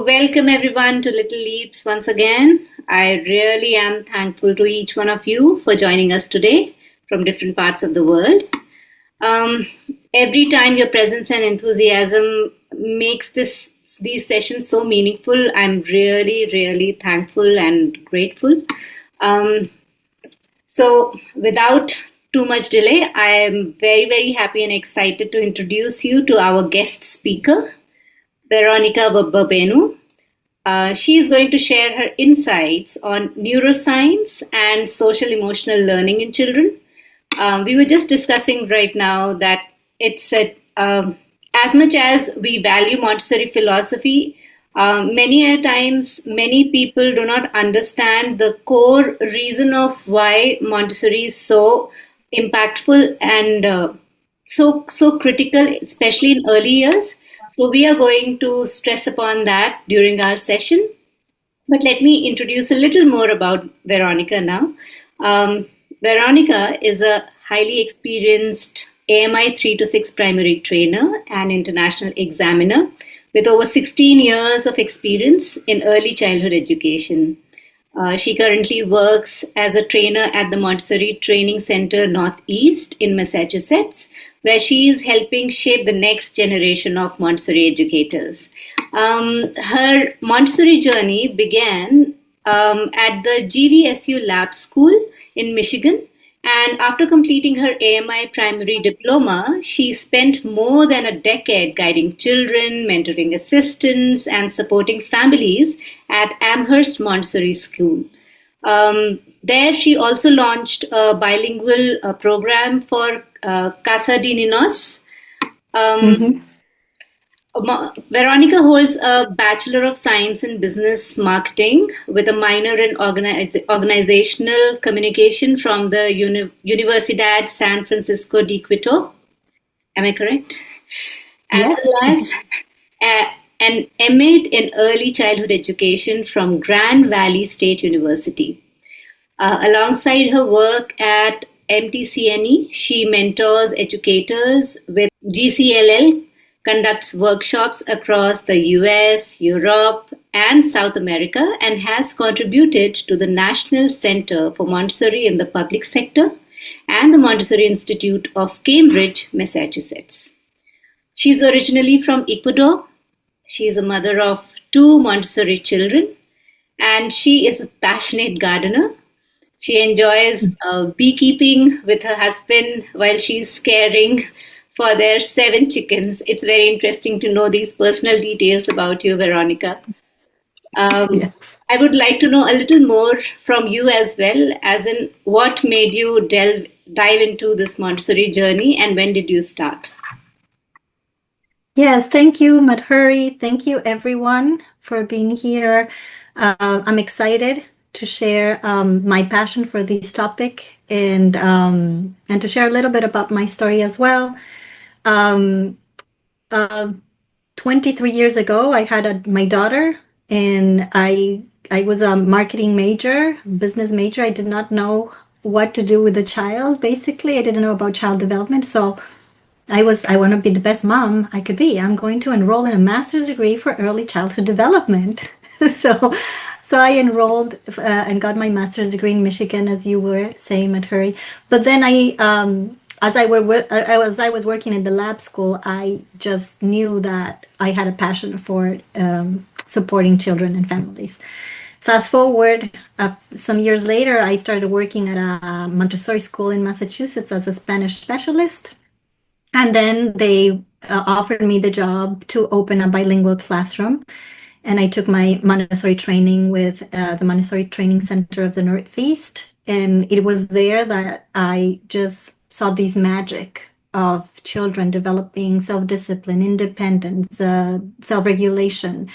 welcome everyone to Little Leaps once again. I really am thankful to each one of you for joining us today from different parts of the world. Every time your presence and enthusiasm makes these sessions so meaningful, I'm really, really thankful and grateful. So without too much delay, I am very, very happy and excited to introduce you to our guest speaker, Veronica Babenu. She is going to share her insights on neuroscience and social emotional learning in children. We were just discussing right now that it's as much as we value Montessori philosophy, many times many people do not understand the core reason of why Montessori is so impactful and so critical, especially in early years. So we are going to stress upon that during our session. But let me introduce a little more about Veronica now. Veronica is a highly experienced AMI 3 to 6 primary trainer and international examiner with over 16 years of experience in early childhood education. She currently works as a trainer at the Montessori Training Center Northeast in Massachusetts, where she is helping shape the next generation of Montessori educators. Her Montessori journey began at the GVSU Lab School in Michigan, and after completing her AMI primary diploma, she spent more than a decade guiding children, mentoring assistants, and supporting families at Amherst Montessori School. There, she also launched a bilingual program for Casa de Ninos. Veronica holds a Bachelor of Science in Business Marketing with a minor in organizational communication from the Universidad San Francisco de Quito. Am I correct? As well as an MA in Early Childhood Education from Grand Valley State University. Alongside her work at MTCNE, she mentors educators with GCLL, conducts workshops across the US, Europe, and South America, and has contributed to the National Center for Montessori in the Public Sector and the Montessori Institute of Cambridge, Massachusetts. She's originally from Ecuador. She is a mother of 2 Montessori children, and she is a passionate gardener. She enjoys beekeeping with her husband while she's caring for their 7 chickens. It's very interesting to know these personal details about you, Veronica. Yes. I would like to know a little more from you as well, as in what made you dive into this Montessori journey and when did you start? Yes, thank you, Madhuri. Thank you, everyone, for being here. I'm excited to share my passion for this topic and to share a little bit about my story as well. 23 years ago, I had my daughter, and I was a marketing major, business major. I did not know what to do with a child. Basically, I didn't know about child development, so I want to be the best mom I could be. I'm going to enroll in a master's degree for early childhood development. So I enrolled and got my master's degree in Michigan, as you were saying, Madhuri. But then as I was working in the lab school, I just knew that I had a passion for supporting children and families. Fast forward, some years later, I started working at a Montessori school in Massachusetts as a Spanish specialist. And then they offered me the job to open a bilingual classroom. And I took my Montessori training with the Montessori Training Center of the Northeast. And it was there that I just saw this magic of children developing self-discipline, independence, self-regulation,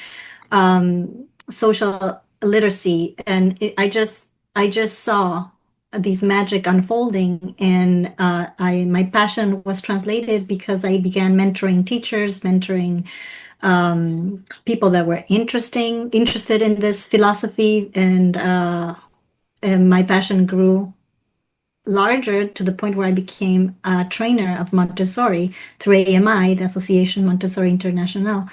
social literacy. And I just saw this magic unfolding, and my passion was translated because I began mentoring teachers, mentoring people that were interested in this philosophy, and my passion grew larger to the point where I became a trainer of Montessori through AMI, the Association Montessori International.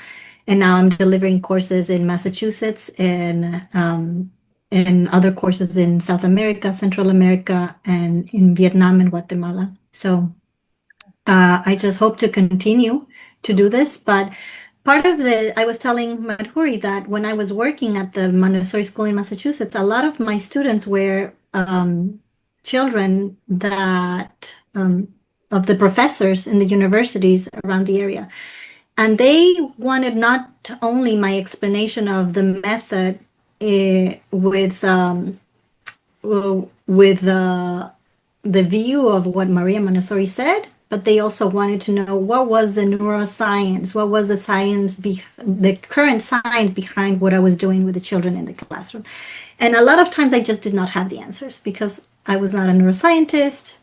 And now I'm delivering courses in Massachusetts and other courses in South America, Central America, and in Vietnam and Guatemala. So I just hope to continue to do this. But I was telling Madhuri that when I was working at the Montessori school in Massachusetts, a lot of my students were children of the professors in the universities around the area. And they wanted not only my explanation of the method with the view of what Maria Montessori said, but they also wanted to know what was the neuroscience, what was the the current science behind what I was doing with the children in the classroom. And a lot of times I just did not have the answers because I was not a neuroscientist.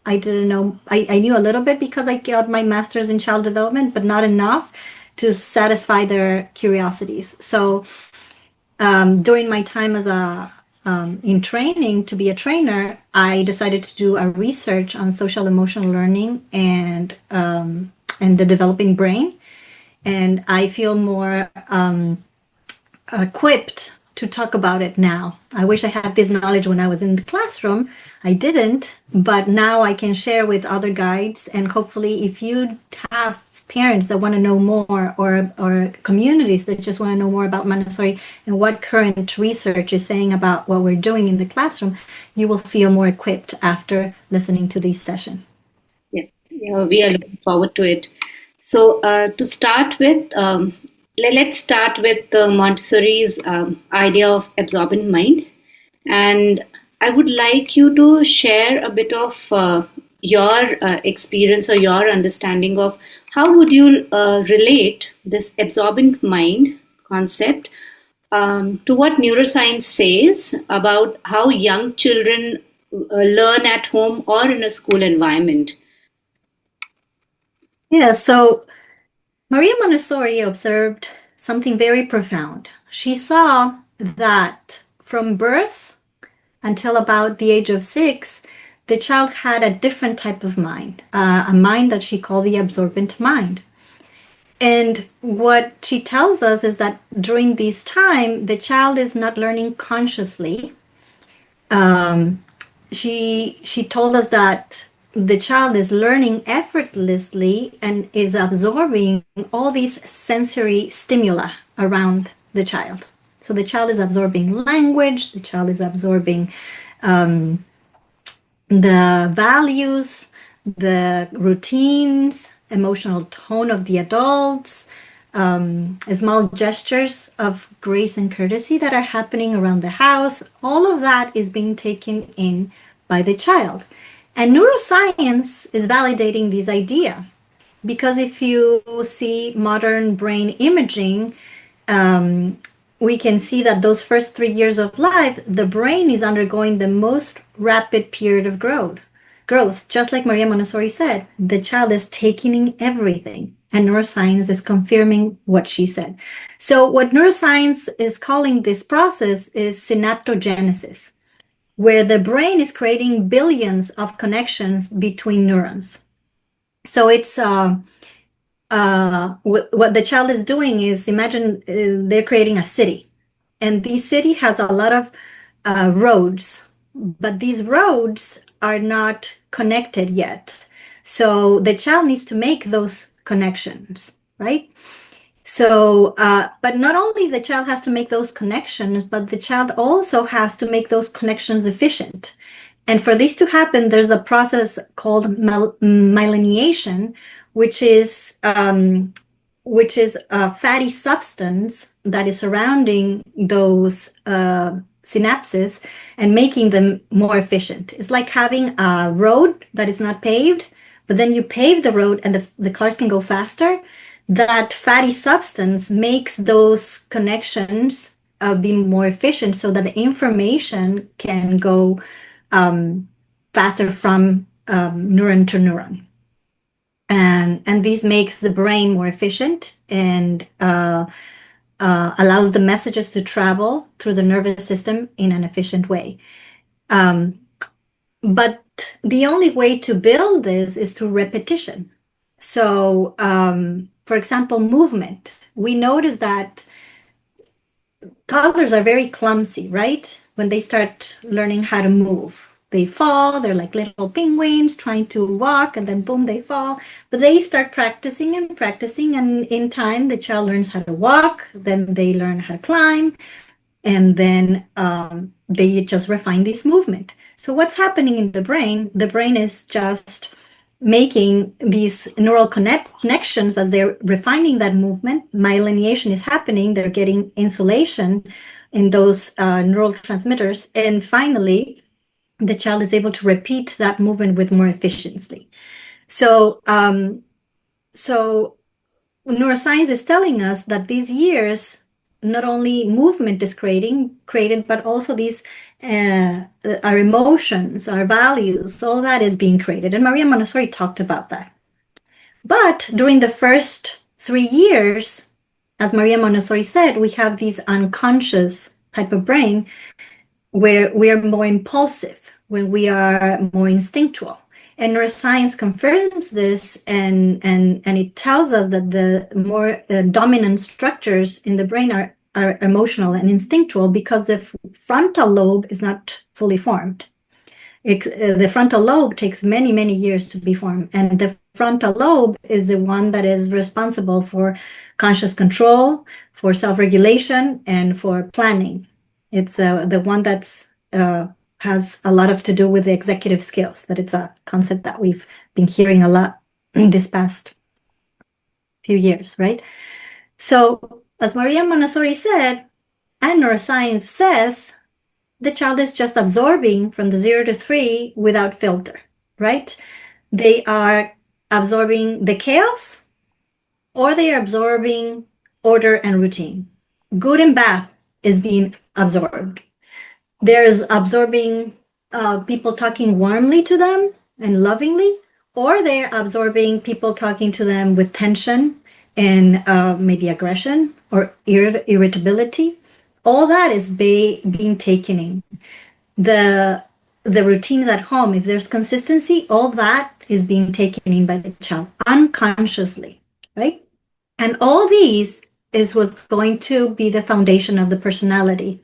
I didn't know, I knew a little bit because I got my master's in child development, but not enough to satisfy their curiosities. So during my time as in training to be a trainer, I decided to do a research on social emotional learning and the developing brain. And I feel more equipped to talk about it now. I wish I had this knowledge when I was in the classroom. I didn't, but now I can share with other guides. And hopefully, if you have parents that want to know more or communities that just want to know more about Montessori and what current research is saying about what we're doing in the classroom, you will feel more equipped after listening to these sessions. Yeah, we are looking forward to it. So to start with, let's start with Montessori's idea of absorbent mind. And I would like you to share a bit of your experience or your understanding of how would you relate this absorbent mind concept to what neuroscience says about how young children learn at home or in a school environment. Yeah, so Maria Montessori observed something very profound. She saw that from birth until about the age of 6, the child had a different type of mind, a mind that she called the absorbent mind. And what she tells us is that during this time, the child is not learning consciously. She told us that the child is learning effortlessly and is absorbing all these sensory stimuli around the child. So the child is absorbing language, the child is absorbing the values, the routines, emotional tone of the adults, small gestures of grace and courtesy that are happening around the house. All of that is being taken in by the child. And neuroscience is validating this idea because if you see modern brain imaging, we can see that those first 3 years of life, the brain is undergoing the most rapid period of growth. Just like Maria Montessori said, the child is taking in everything, and neuroscience is confirming what she said. So what neuroscience is calling this process is synaptogenesis, where the brain is creating billions of connections between neurons. So it's what the child is doing is imagine they're creating a city, and this city has a lot of roads, but these roads are not connected yet. So the child needs to make those connections, right? So, but not only the child has to make those connections, but the child also has to make those connections efficient. And for this to happen, there's a process called myelination, which is a fatty substance that is surrounding those synapses and making them more efficient. It's like having a road that is not paved, but then you pave the road and the cars can go faster. That fatty substance makes those connections be more efficient so that the information can go faster from neuron to neuron. And this makes the brain more efficient and allows the messages to travel through the nervous system in an efficient way. But the only way to build this is through repetition. So, for example, movement. we notice that toddlers are very clumsy, right? When they start learning how to move. They fall, they're like little penguins trying to walk, and then boom, they fall. But they start practicing and practicing, and in time, the child learns how to walk, then they learn how to climb, and then they just refine this movement. So what's happening in the brain? The brain is just making these neural connections as they're refining that movement. Myelination is happening. They're getting insulation in those neurotransmitters. And finally, the child is able to repeat that movement with more efficiency. So, so neuroscience is telling us that these years, not only movement is created, but also these our emotions, our values, all that is being created. And Maria Montessori talked about that. But during the first 3 years, as Maria Montessori said, we have these unconscious type of brain where we are more impulsive, when we are more instinctual. And neuroscience confirms this, and it tells us that the more dominant structures in the brain are emotional and instinctual because the frontal lobe is not fully formed. The frontal lobe takes many, many years to be formed. And the frontal lobe is the one that is responsible for conscious control, for self-regulation, and for planning. It's the one that's has a lot to do with the executive skills, that it's a concept that we've been hearing a lot this past few years, right? So as Maria Montessori said, and neuroscience says, the child is just absorbing from the 0 to 3 without filter, right? They are absorbing the chaos, or they are absorbing order and routine. Good and bad is being absorbed. There's absorbing people talking warmly to them and lovingly, or they're absorbing people talking to them with tension and maybe aggression or irritability. All that is being taken in. The routines at home, if there's consistency, all that is being taken in by the child unconsciously, right? And all these is what's going to be the foundation of the personality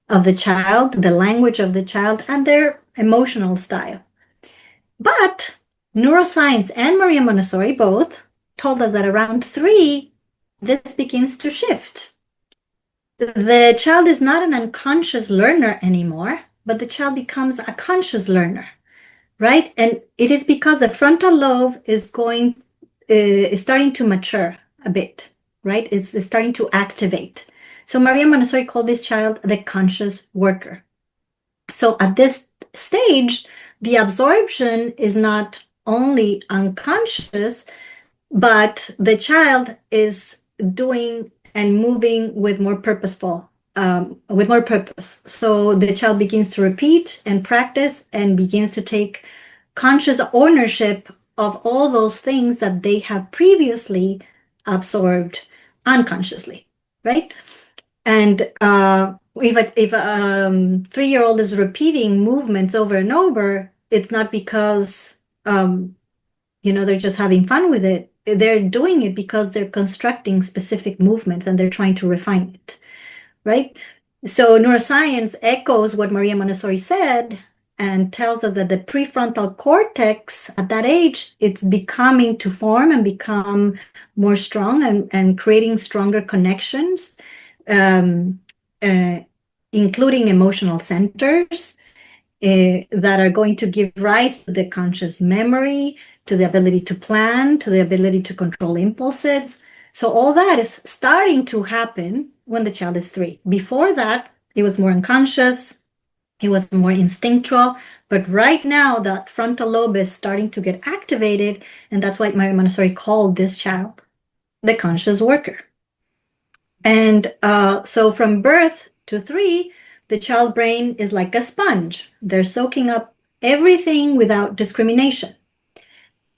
of the child, the language of the child, and their emotional style. But neuroscience and Maria Montessori both told us that around 3, this begins to shift. The child is not an unconscious learner anymore, but the child becomes a conscious learner, right? And it is because the frontal lobe is starting to mature a bit, right? It's starting to activate. So Maria Montessori called this child the conscious worker. So at this stage, the absorption is not only unconscious, but the child is doing and moving with more purpose. So the child begins to repeat and practice and begins to take conscious ownership of all those things that they have previously absorbed unconsciously, right? And if a 3-year-old is repeating movements over and over, it's not because they're just having fun with it. They're doing it because they're constructing specific movements and they're trying to refine it, right? So neuroscience echoes what Maria Montessori said and tells us that the prefrontal cortex at that age, it's becoming to form and become more strong and creating stronger connections, including emotional centers that are going to give rise to the conscious memory, to the ability to plan, to the ability to control impulses. So all that is starting to happen when the child is 3. Before that, it was more unconscious, it was more instinctual, but right now that frontal lobe is starting to get activated, and that's why Maria Montessori called this child the conscious worker. And so from birth to 3, the child brain is like a sponge. They're soaking up everything without discrimination.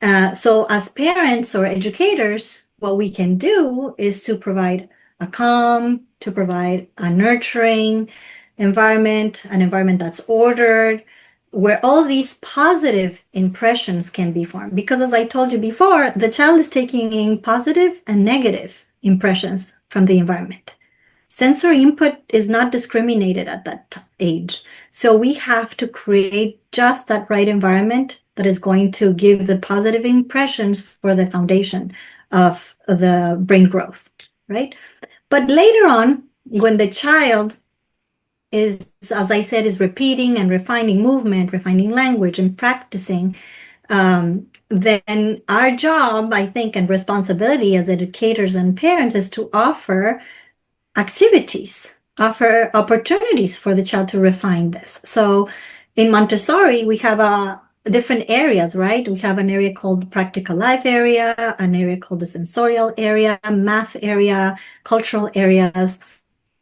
So as parents or educators, what we can do is to provide a calm, to provide a nurturing environment, an environment that's ordered, where all these positive impressions can be formed. Because as I told you before, the child is taking in positive and negative impressions from the environment. Sensory input is not discriminated at that age. So we have to create just that right environment that is going to give the positive impressions for the foundation of the brain growth, right? But later on, when the child is, as I said, is repeating and refining movement, refining language, and practicing, then our job, I think, and responsibility as educators and parents is to offer activities, offer opportunities for the child to refine this. So in Montessori, we have different areas, right? We have an area called the practical life area, an area called the sensorial area, math area, cultural areas,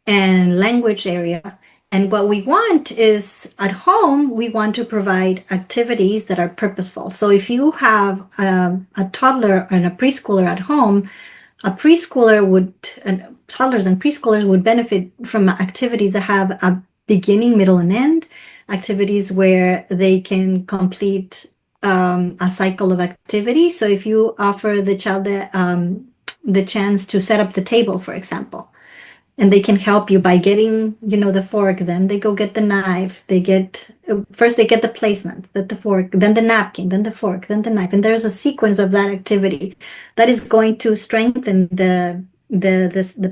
and language area. And what we want is at home, we want to provide activities that are purposeful. So if you have a toddler and a preschooler at home, toddlers and preschoolers would benefit from activities that have a beginning, middle, and end, activities where they can complete a cycle of activity. So if you offer the child the chance to set up the table, for example, and they can help you by getting, the fork, then they go get the knife, first they get the placement, then the fork, then the napkin, then the fork, then the knife. And there's a sequence of that activity that is going to strengthen the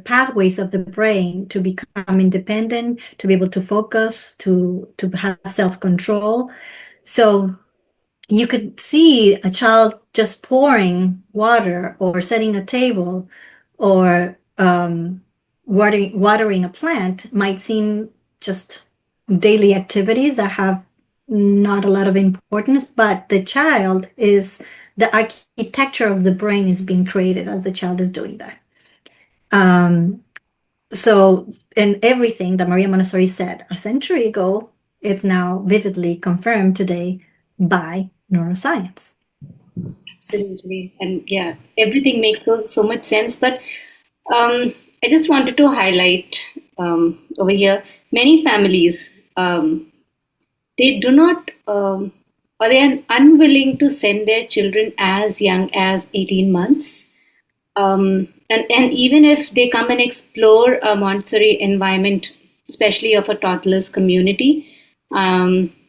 pathways of the brain to become independent, to be able to focus, to have self-control. So you could see a child just pouring water or setting a table or watering a plant might seem just daily activities that have not a lot of importance, but the architecture of the brain is being created as the child is doing that. And everything that Maria Montessori said a century ago, it's now vividly confirmed today by neuroscience. Absolutely. And yeah, everything makes so much sense. But I just wanted to highlight over here, many families, they do not, or they are unwilling to send their children as young as 18 months. And even if they come and explore a Montessori environment, especially of a toddler's community, many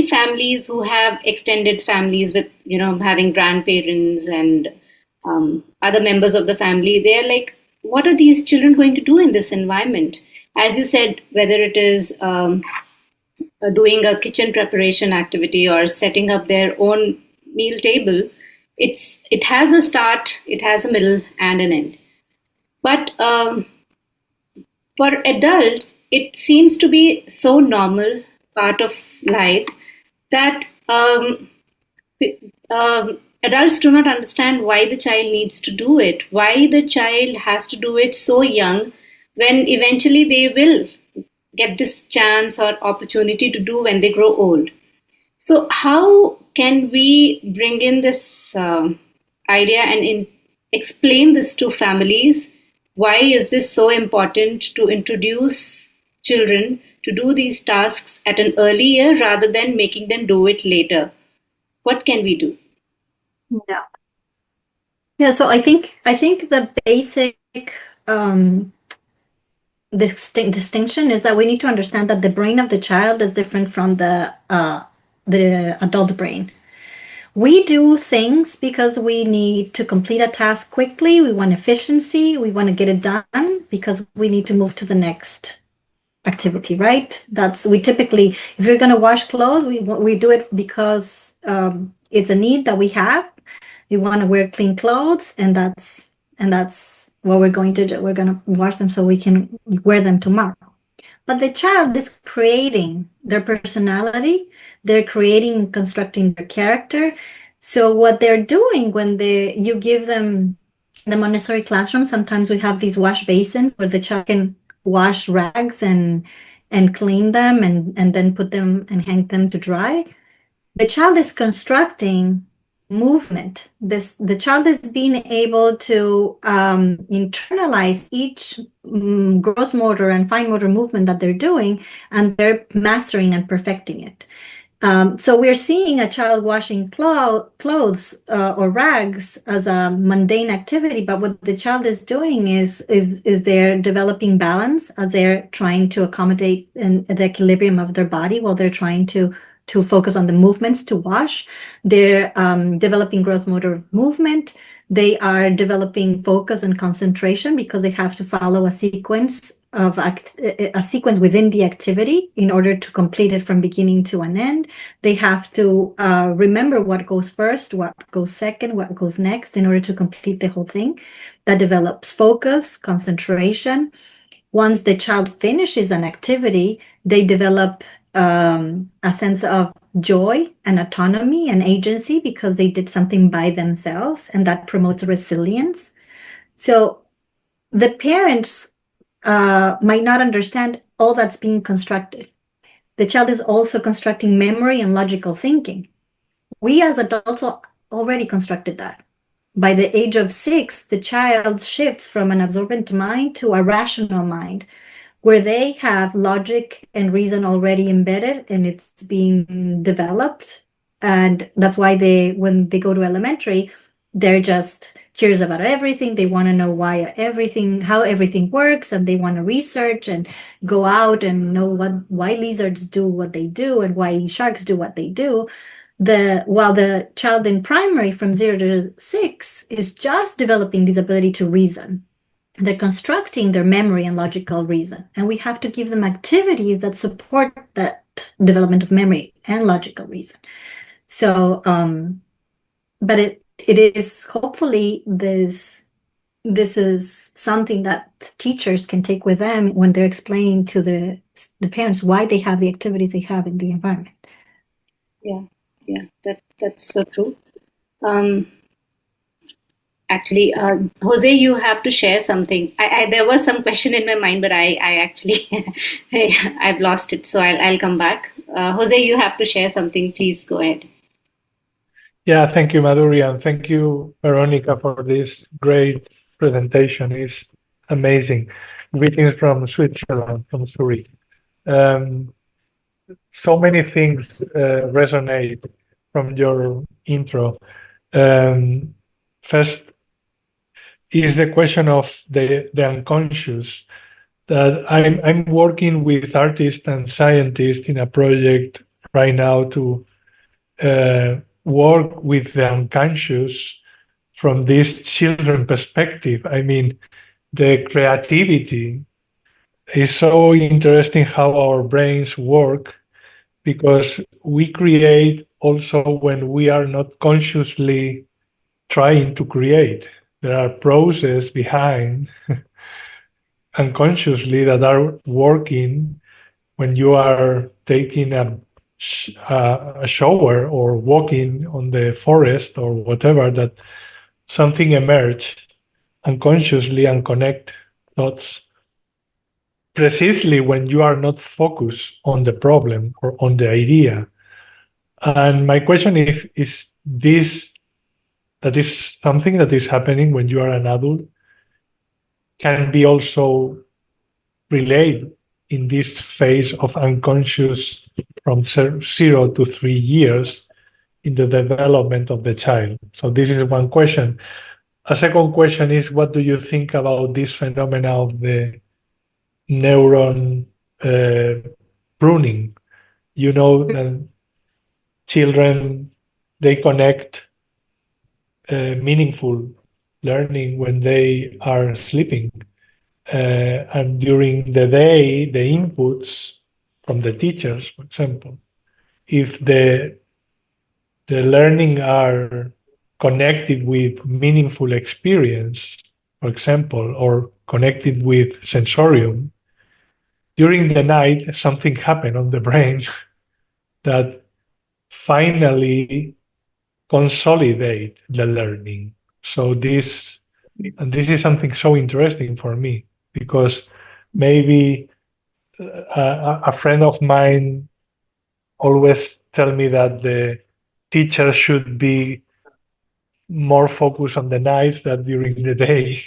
families who have extended families with, having grandparents and other members of the family, they're like, what are these children going to do in this environment? As you said, whether it is doing a kitchen preparation activity or setting up their own meal table, it has a start, it has a middle and an end. But for adults, it seems to be so normal part of life that adults do not understand why the child needs to do it, why the child has to do it so young when eventually they will get this chance or opportunity to do when they grow old. So how can we bring in this idea and explain this to families? Why is this so important to introduce children to do these tasks at an early year rather than making them do it later? What can we do? Yeah. So I think the basic distinction is that we need to understand that the brain of the child is different from the adult brain. We do things because we need to complete a task quickly. We want efficiency. We want to get it done because we need to move to the next activity, right? We typically, if you're going to wash clothes, we do it because it's a need that we have. We want to wear clean clothes, and that's what we're going to do. We're going to wash them so we can wear them tomorrow. But the child is creating their personality. They're creating and constructing their character. So what they're doing when you give them the Montessori classroom, sometimes we have these wash basins where the child can wash rags and clean them and then put them and hang them to dry. The child is constructing movement. The child is being able to internalize each gross motor and fine motor movement that they're doing, and they're mastering and perfecting it. So we're seeing a child washing clothes or rags as a mundane activity, but what the child is doing is they're developing balance as they're trying to accommodate the equilibrium of their body while they're trying to focus on the movements to wash. They're developing gross motor movement. They are developing focus and concentration because they have to follow a sequence within the activity in order to complete it from beginning to an end. They have to remember what goes first, what goes second, what goes next in order to complete the whole thing. That develops focus, concentration. Once the child finishes an activity, they develop a sense of joy and autonomy and agency because they did something by themselves, and that promotes resilience. So the parents might not understand all that's being constructed. The child is also constructing memory and logical thinking. We as adults already constructed that. By the age of 6, the child shifts from an absorbent mind to a rational mind, where they have logic and reason already embedded and it's being developed. And that's why when they go to elementary, they're just curious about everything. They want to know how everything works, and they want to research and go out and know why lizards do what they do and why sharks do what they do. While the child in primary from 0 to 6 is just developing this ability to reason. They're constructing their memory and logical reason. And we have to give them activities that support that development of memory and logical reason. So, but it is hopefully this is something that teachers can take with them when they're explaining to the parents why they have the activities they have in the environment. Yeah, that's so true. Actually, Jose, you have to share something. There was some question in my mind, but I actually I've lost it, so I'll come back. Jose, you have to share something. Please go ahead. Yeah, thank you, Madhuri, and thank you, Veronica, for this great presentation. It's amazing. Greetings from Switzerland, from Zurich. So many things resonate from your intro. First is the question of the unconscious. That I'm working with artists and scientists in a project right now to work with the unconscious from this children perspective. I mean, the creativity is so interesting how our brains work, because we create also when we are not consciously trying to create. There are processes behind unconsciously that are working when you are taking a shower or walking on the forest or whatever, that something emerge unconsciously and connect thoughts precisely when you are not focused on the problem or on the idea. And my question is this, that is something that is happening when you are an adult, can be also relayed in this phase of unconscious from 0 to 3 years in the development of the child. So this is one question. A second question is, what do you think about this phenomena of the neuron pruning? You know that children, they connect meaningful learning when they are sleeping. And during the day, the inputs from the teachers, for example, if the learning are connected with meaningful experience, for example, or connected with sensorium, during the night, something happened on the brain that finally consolidate the learning. So this is something so interesting for me, because maybe a friend of mine always tell me that the teacher should be more focused on the night than during the day,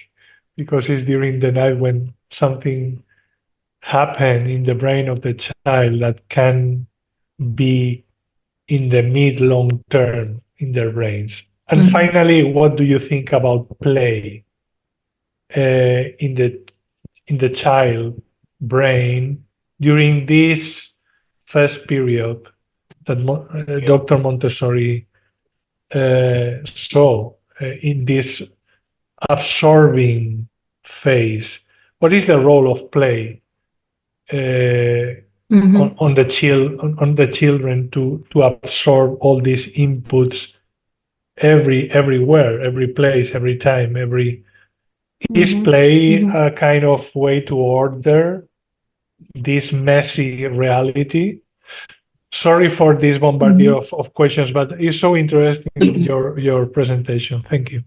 because it's during the night when something happen in the brain of the child that can be in the mid-long term in their brains? And finally, what do you think about play in the child brain during this first period that Dr. Montessori saw in this absorbing phase? What is the role of play on the children to absorb all these inputs everywhere, every place, every time, is play a kind of way to order this messy reality? Sorry for this bombardment of questions, but it's so interesting your presentation. Thank you.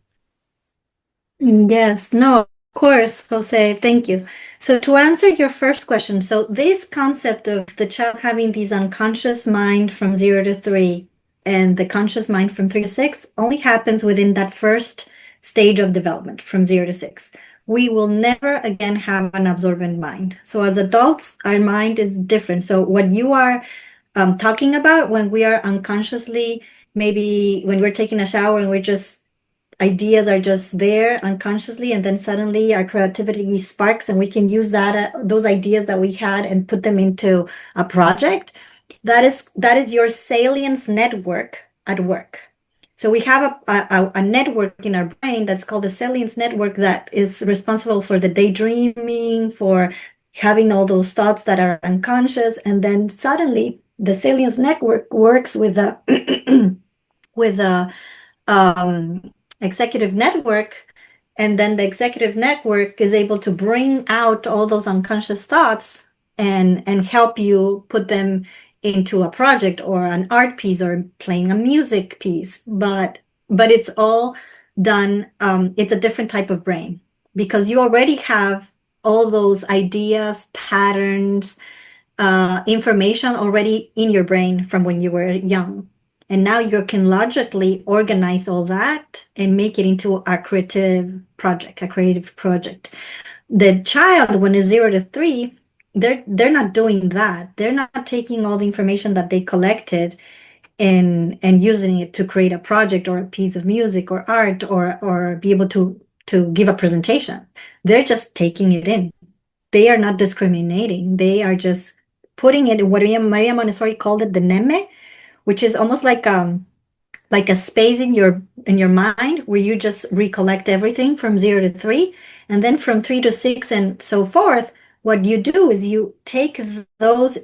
Yes, no, of course, Jose, thank you. So to answer your first question, so this concept of the child having these unconscious mind from 0 to 3 and the conscious mind from 3 to 6 only happens within that first stage of development from 0 to 6. We will never again have an absorbent mind. So as adults, our mind is different. So what you are talking about when we are unconsciously, maybe when we're taking a shower and we're just ideas are just there unconsciously, and then suddenly our creativity sparks and we can use that those ideas that we had and put them into a project. That is your salience network at work. So we have a network in our brain that's called the salience network that is responsible for the daydreaming, for having all those thoughts that are unconscious, and then suddenly the salience network works with a with a executive network, and then the executive network is able to bring out all those unconscious thoughts and help you put them into a project or an art piece or playing a music piece. But it's all done, it's a different type of brain because you already have all those ideas, patterns, information already in your brain from when you were young. And now you can logically organize all that and make it into a creative project, The child, when it's 0 to 3, they're not doing that. They're not taking all the information that they collected and using it to create a project or a piece of music or art or be able to give a presentation. They're just taking it in. They are not discriminating. They are just putting it in what Maria Montessori called it the neme, which is almost like a space in your mind where you just recollect everything from 0 to 3, and then from 3 to 6 and so forth. What you do is you take those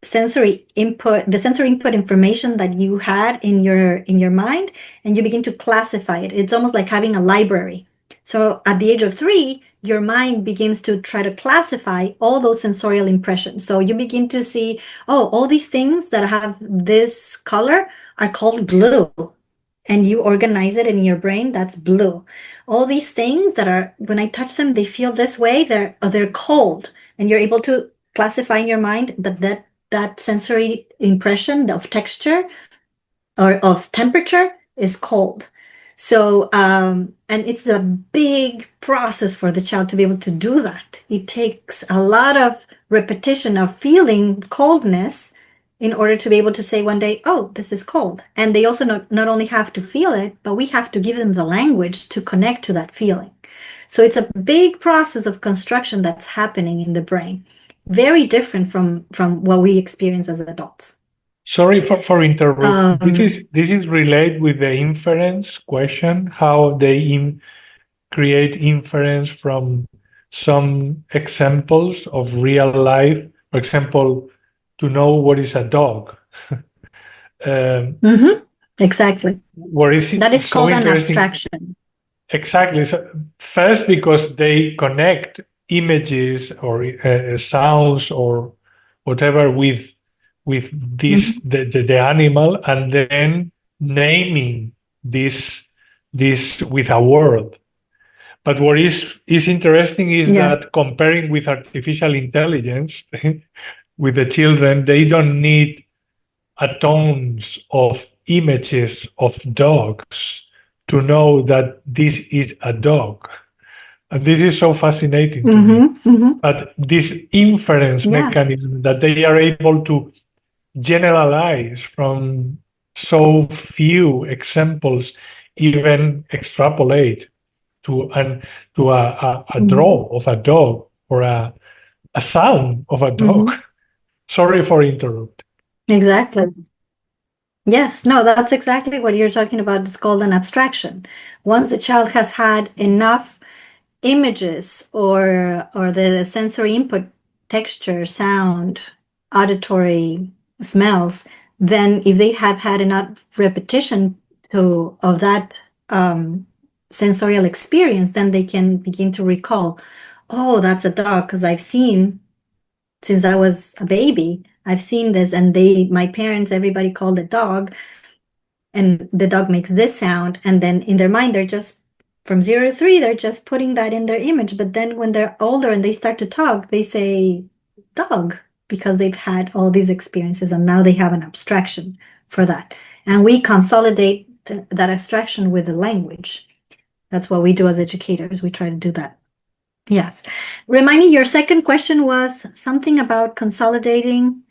sensory input information that you had in your mind, and you begin to classify it. It's almost like having a library. So at the age of 3, your mind begins to try to classify all those sensorial impressions. So you begin to see, oh, all these things that have this color are called blue. And you organize it in your brain, that's blue. All these things that are, when I touch them, they feel this way, they're cold. And you're able to classify in your mind that sensory impression of texture or of temperature is cold. So, and it's a big process for the child to be able to do that. It takes a lot of repetition of feeling coldness in order to be able to say one day, oh, this is cold. And they also not only have to feel it, but we have to give them the language to connect to that feeling. So it's a big process of construction that's happening in the brain, very different from what we experience as adults. Sorry for interrupting. This is related with the inference question, how they create inference from some examples of real life. For example, to know what is a dog. Exactly. That is called an abstraction. Exactly. So first, because they connect images or sounds or whatever with this the animal, and then naming this with a word. But what is interesting is that comparing with artificial intelligence, with the children, they don't need tons of images of dogs to know that this is a dog. And this is so fascinating to me. But this inference mechanism that they are able to generalize from so few examples even extrapolate to a draw of a dog or a sound of a dog. Sorry for interrupt. Exactly. Yes, no, that's exactly what you're talking about. It's called an abstraction. Once the child has had enough images or the sensory input, texture, sound, auditory, smells, then if they have had enough repetition of that sensorial experience, then they can begin to recall, oh, that's a dog, because I've seen since I was a baby, I've seen this, and my parents, everybody called it dog, and the dog makes this sound, and then in their mind, they're just from 0 to 3, they're just putting that in their image. But then when they're older and they start to talk, they say dog because they've had all these experiences, and now they have an abstraction for that. And we consolidate that abstraction with the language. That's what we do as educators. We try to do that. Yes. Remind me, your second question was something about consolidating.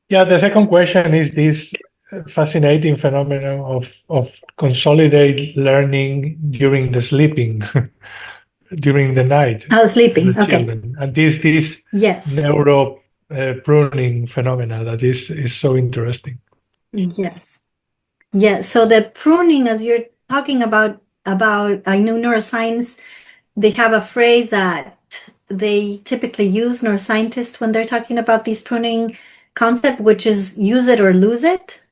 Yeah, the second question is this fascinating phenomenon of consolidate learning during the sleeping, during the night. Oh, sleeping. The Okay. children. And this Yes. neuro pruning phenomena that is so interesting. Yes. Yeah. So the pruning, as you're talking about, I know neuroscience, they have a phrase that they typically use, neuroscientists, when they're talking about these pruning concept, which is use it or lose it.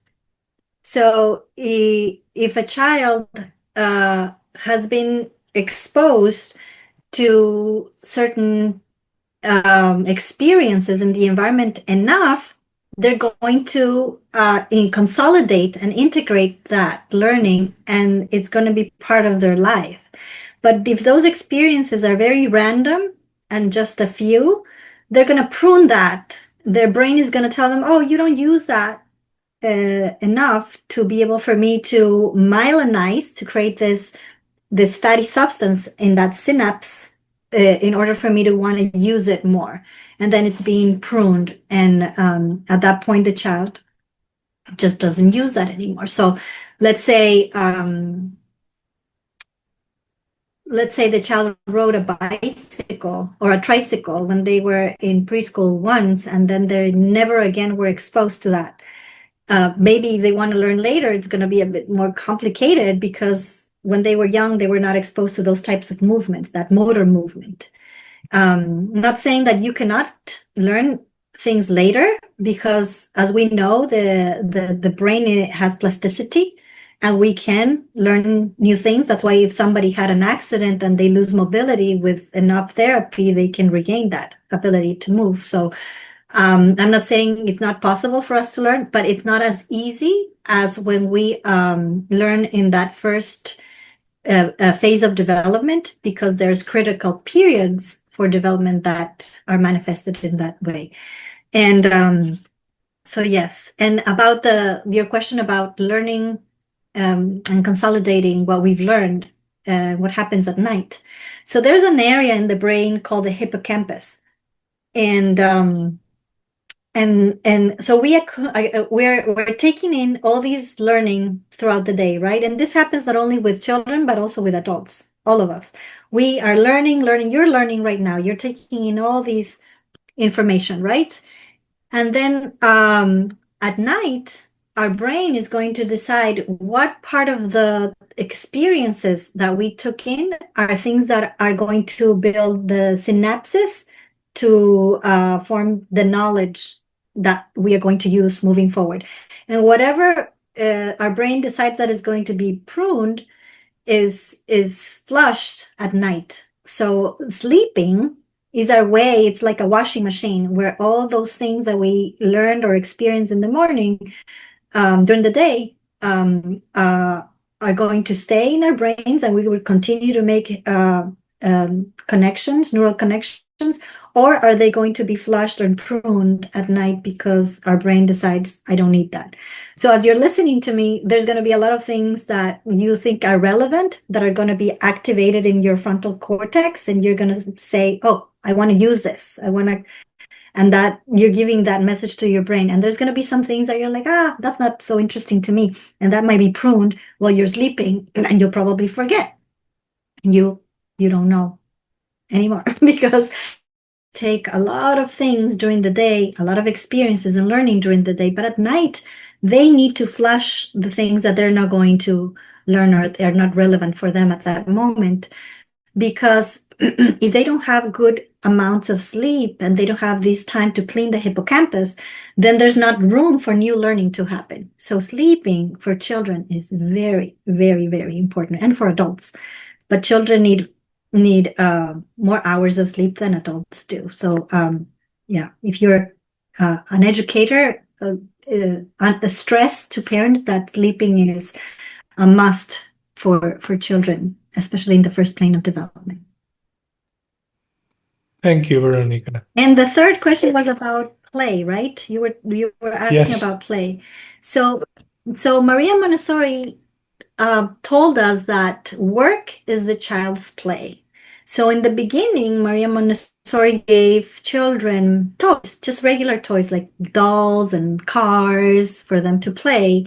So if a child has been exposed to certain experiences in the environment enough, they're going to consolidate and integrate that learning, and it's going to be part of their life. But if those experiences are very random and just a few, they're going to prune that. Their brain is going to tell them, oh, you don't use that enough to be able for me to myelinize, to create this fatty substance in that synapse in order for me to want to use it more. And then it's being pruned. And at that point, the child just doesn't use that anymore. So let's say the child rode a bicycle or a tricycle when they were in preschool once, and then they never again were exposed to that. Maybe if they want to learn later, it's going to be a bit more complicated because when they were young, they were not exposed to those types of movements, that motor movement. Not saying that you cannot learn things later, because as we know, the brain has plasticity and we can learn new things. That's why if somebody had an accident and they lose mobility, with enough therapy, they can regain that ability to move. So I'm not saying it's not possible for us to learn, but it's not as easy as when we learn in that first phase of development, because there's critical periods for development that are manifested in that way. And so yes, and about your question about learning and consolidating what we've learned, what happens at night. So there's an area in the brain called the hippocampus, and so we're taking in all these learning throughout the day, right? And this happens not only with children, but also with adults, all of us. We are learning. You're learning right now. You're taking in all these information, right? And then at night, our brain is going to decide what part of the experiences that we took in are things that are going to build the synapses to form the knowledge that we are going to use moving forward. And whatever our brain decides that is going to be pruned is flushed at night. So sleeping is our way. It's like a washing machine where all those things that we learned or experienced in the morning during the day are going to stay in our brains, and we will continue to make connections, neural connections, or are they going to be flushed and pruned at night because our brain decides, I don't need that? So as you're listening to me, there's going to be a lot of things that you think are relevant that are going to be activated in your frontal cortex, and you're going to say, oh, I want to use this. and that you're giving that message to your brain. And there's going to be some things that you're like, that's not so interesting to me. And that might be pruned while you're sleeping, and you'll probably forget. And you don't know anymore because take a lot of things during the day, a lot of experiences and learning during the day, but at night they need to flush the things that they're not going to learn or they're not relevant for them at that moment. Because if they don't have good amounts of sleep and they don't have this time to clean the hippocampus, then there's not room for new learning to happen. So sleeping for children is very, very, very important, and for adults. But children need more hours of sleep than adults do. So if you're an educator, a stress to parents that sleeping is a must for children, especially in the first plane of development. Thank you, Veronica. And the third question was about play, right? You were asking about play. So Maria Montessori told us that work is the child's play. So in the beginning, Maria Montessori gave children toys, just regular toys like dolls and cars for them to play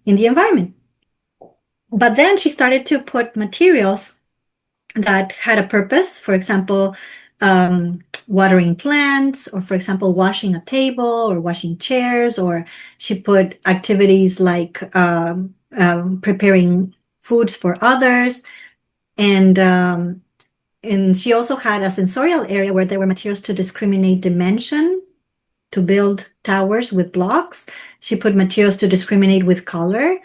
in the environment. But then she started to put materials that had a purpose, for example, watering plants, or for example, washing a table or washing chairs, or she put activities like preparing foods for others. And she also had a sensorial area where there were materials to discriminate dimension, to build towers with blocks. She put materials to discriminate with color.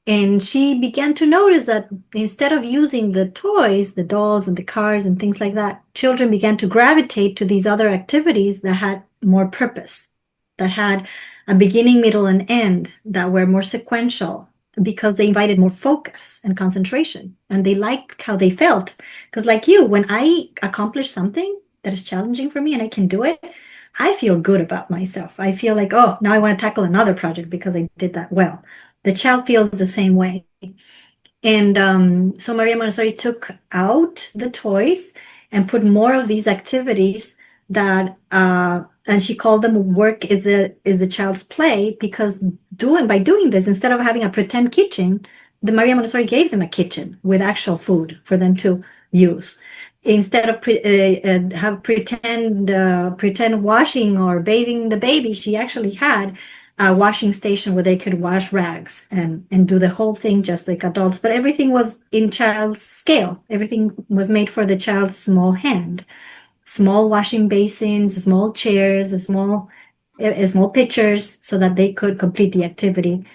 And she began to notice that instead of using the toys, the dolls and the cars and things like that, children began to gravitate to these other activities that had more purpose, that had a beginning, middle, and end, that were more sequential, because they invited more focus and concentration, and they liked how they felt. Because like you, when I accomplish something that is challenging for me and I can do it, I feel good about myself. I feel like, oh, now I want to tackle another project because I did that well. The child feels the same way. And so Maria Montessori took out the toys and put more of these activities that, and she called them work is the child's play, because by doing this, instead of having a pretend kitchen, the Maria Montessori gave them a kitchen with actual food for them to use. Instead of pretend washing or bathing the baby, she actually had a washing station where they could wash rags and do the whole thing just like adults. But everything was in child's scale. Everything was made for the child's small hand. Small washing basins, small chairs, small pitchers, so that they could complete the activity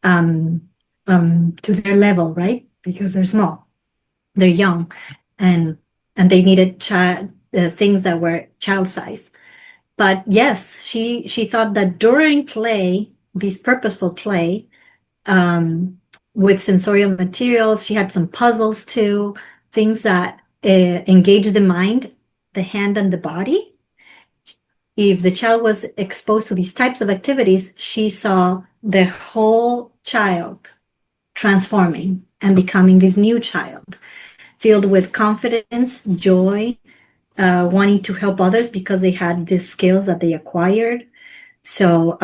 to their level, right? Because they're small, they're young, and they needed things that were child size. But yes, she thought that during play, this purposeful play, with sensorial materials, she had some puzzles too, things that engage the mind, the hand, and the body. If the child was exposed to these types of activities, she saw the whole child transforming and becoming this new child, filled with confidence, joy, wanting to help others because they had these skills that they acquired. So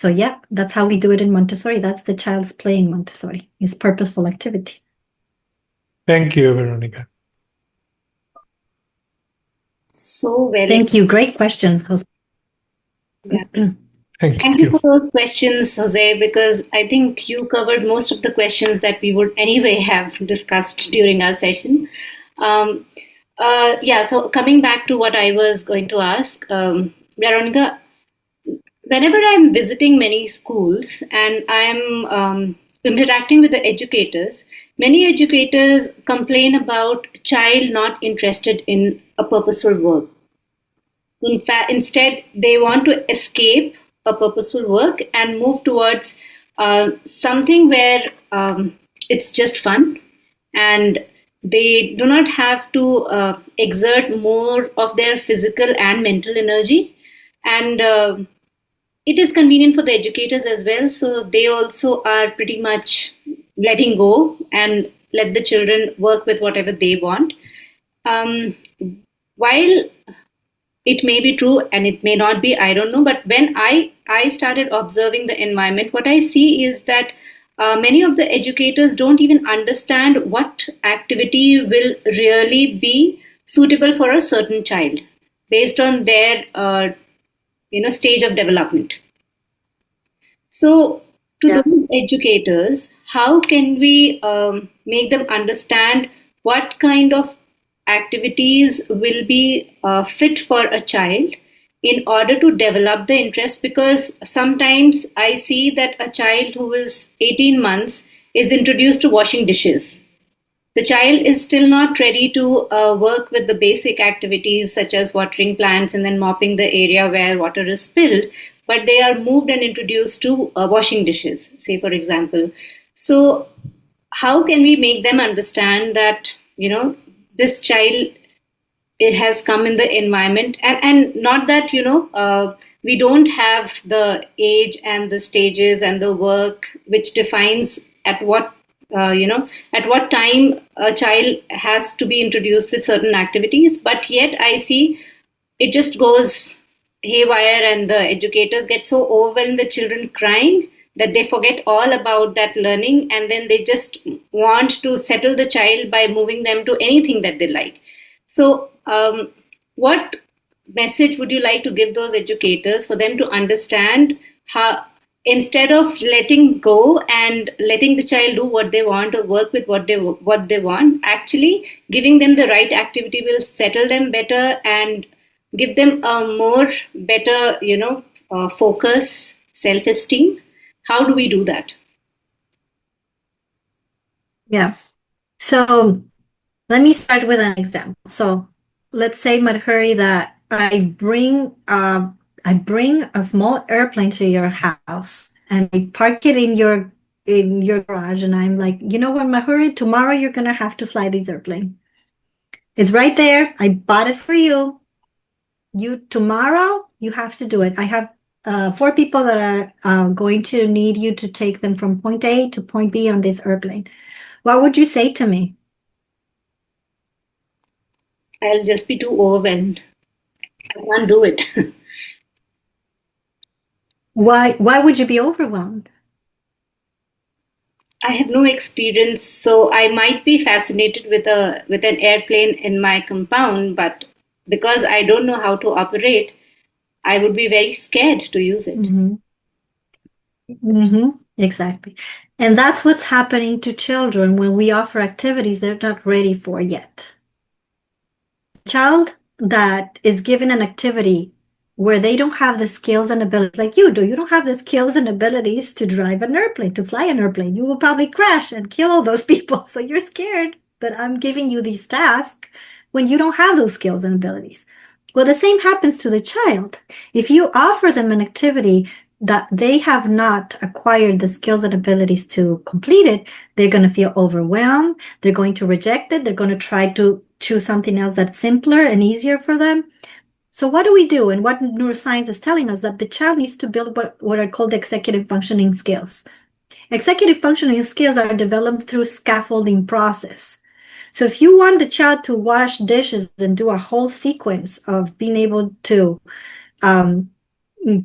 yeah, that's how we do it in Montessori. That's the child's play in Montessori. It's purposeful activity. Thank you, Veronica. So very. Thank you. Great questions, Jose. Yeah. Thank you for those questions, Jose, because I think you covered most of the questions that we would anyway have discussed during our session. So coming back to what I was going to ask, Veronica, whenever I'm visiting many schools and I'm interacting with the educators, many educators complain about child not interested in a purposeful work. In fact, instead, they want to escape a purposeful work and move towards something where it's just fun, and they do not have to exert more of their physical and mental energy. And it is convenient for the educators as well. So they also are pretty much letting go and let the children work with whatever they want. While it may be true and it may not be, I don't know. But when I started observing the environment, what I see is that many of the educators don't even understand what activity will really be suitable for a certain child based on their stage of development. So to those educators, how can we make them understand what kind of activities will be fit for a child in order to develop the interest? Because sometimes I see that a child who is 18 months is introduced to washing dishes. The child is still not ready to work with the basic activities such as watering plants and then mopping the area where water is spilled, but they are moved and introduced to washing dishes, say for example. So how can we make them understand that, this child, it has come in the environment, and not that, we don't have the age and the stages and the work which defines at what time a child has to be introduced with certain activities, but yet I see it just goes haywire and the educators get so overwhelmed with children crying that they forget all about that learning, and then they just want to settle the child by moving them to anything that they like. So what message would you like to give those educators for them to understand how, instead of letting go and letting the child do what they want or work with what they want, actually giving them the right activity will settle them better and give them a more better, focus, self-esteem? How do we do that? Yeah. So let me start with an example. So let's say, Madhuri, that I bring a small airplane to your house and I park it in your garage, and I'm like, you know what, Madhuri, tomorrow you're gonna have to fly this airplane. It's right there. I bought it for you. Tomorrow you have to do it. I have 4 people that are going to need you to take them from point A to point B on this airplane. What would you say to me? I'll just be too overwhelmed. I can't do it. Why would you be overwhelmed? I have no experience, so I might be fascinated with an airplane in my compound, but because I don't know how to operate, I would be very scared to use it. Exactly. And that's what's happening to children when we offer activities they're not ready for yet. A child that is given an activity where they don't have the skills and abilities like you do. You don't have the skills and abilities to drive an airplane, to fly an airplane. You will probably crash and kill all those people. So you're scared that I'm giving you these tasks when you don't have those skills and abilities. Well, the same happens to the child. If you offer them an activity that they have not acquired the skills and abilities to complete it, they're going to feel overwhelmed. They're going to reject it. They're going to try to choose something else that's simpler and easier for them. So what do we do? And what neuroscience is telling us, that the child needs to build what are called executive functioning skills. Executive functioning skills are developed through scaffolding process. So if you want the child to wash dishes and do a whole sequence of being able to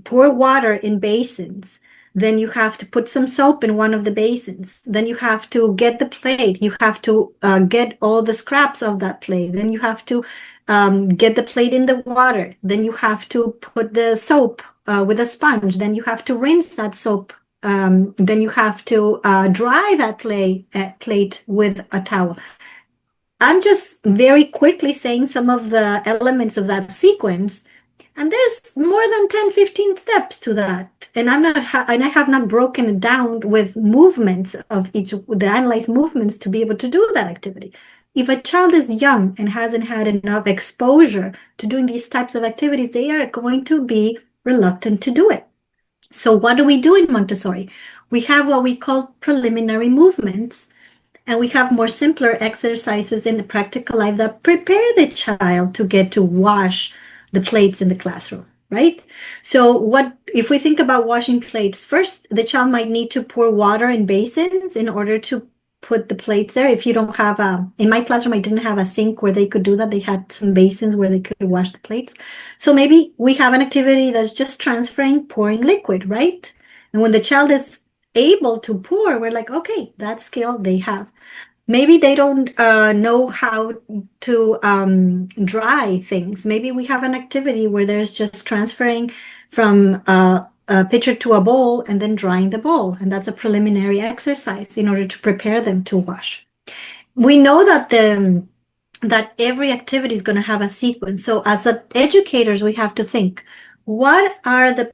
pour water in basins, then you have to put some soap in one of the basins. Then you have to get the plate. You have to get all the scraps of that plate. Then you have to get the plate in the water. Then you have to put the soap with a sponge. Then you have to rinse that soap. Then you have to dry that plate with a towel. I'm just very quickly saying some of the elements of that sequence, and there's more than 10-15 steps to that. And I have not broken it down with movements of the analyzed movements to be able to do that activity. If a child is young and hasn't had enough exposure to doing these types of activities, they are going to be reluctant to do it. So what do we do in Montessori? We have what we call preliminary movements, and we have more simpler exercises in the practical life that prepare the child to get to wash the plates in the classroom, right? So if we think about washing plates, first, the child might need to pour water in basins in order to put the plates there. If you don't have in my classroom, I didn't have a sink where they could do that. They had some basins where they could wash the plates. So maybe we have an activity that's just transferring, pouring liquid, right? And when the child is able to pour, we're like, okay, that skill they have. Maybe they don't know how to dry things. Maybe we have an activity where there's just transferring from a pitcher to a bowl and then drying the bowl. And that's a preliminary exercise in order to prepare them to wash. We know that that every activity is going to have a sequence. So as educators, we have to think, what are the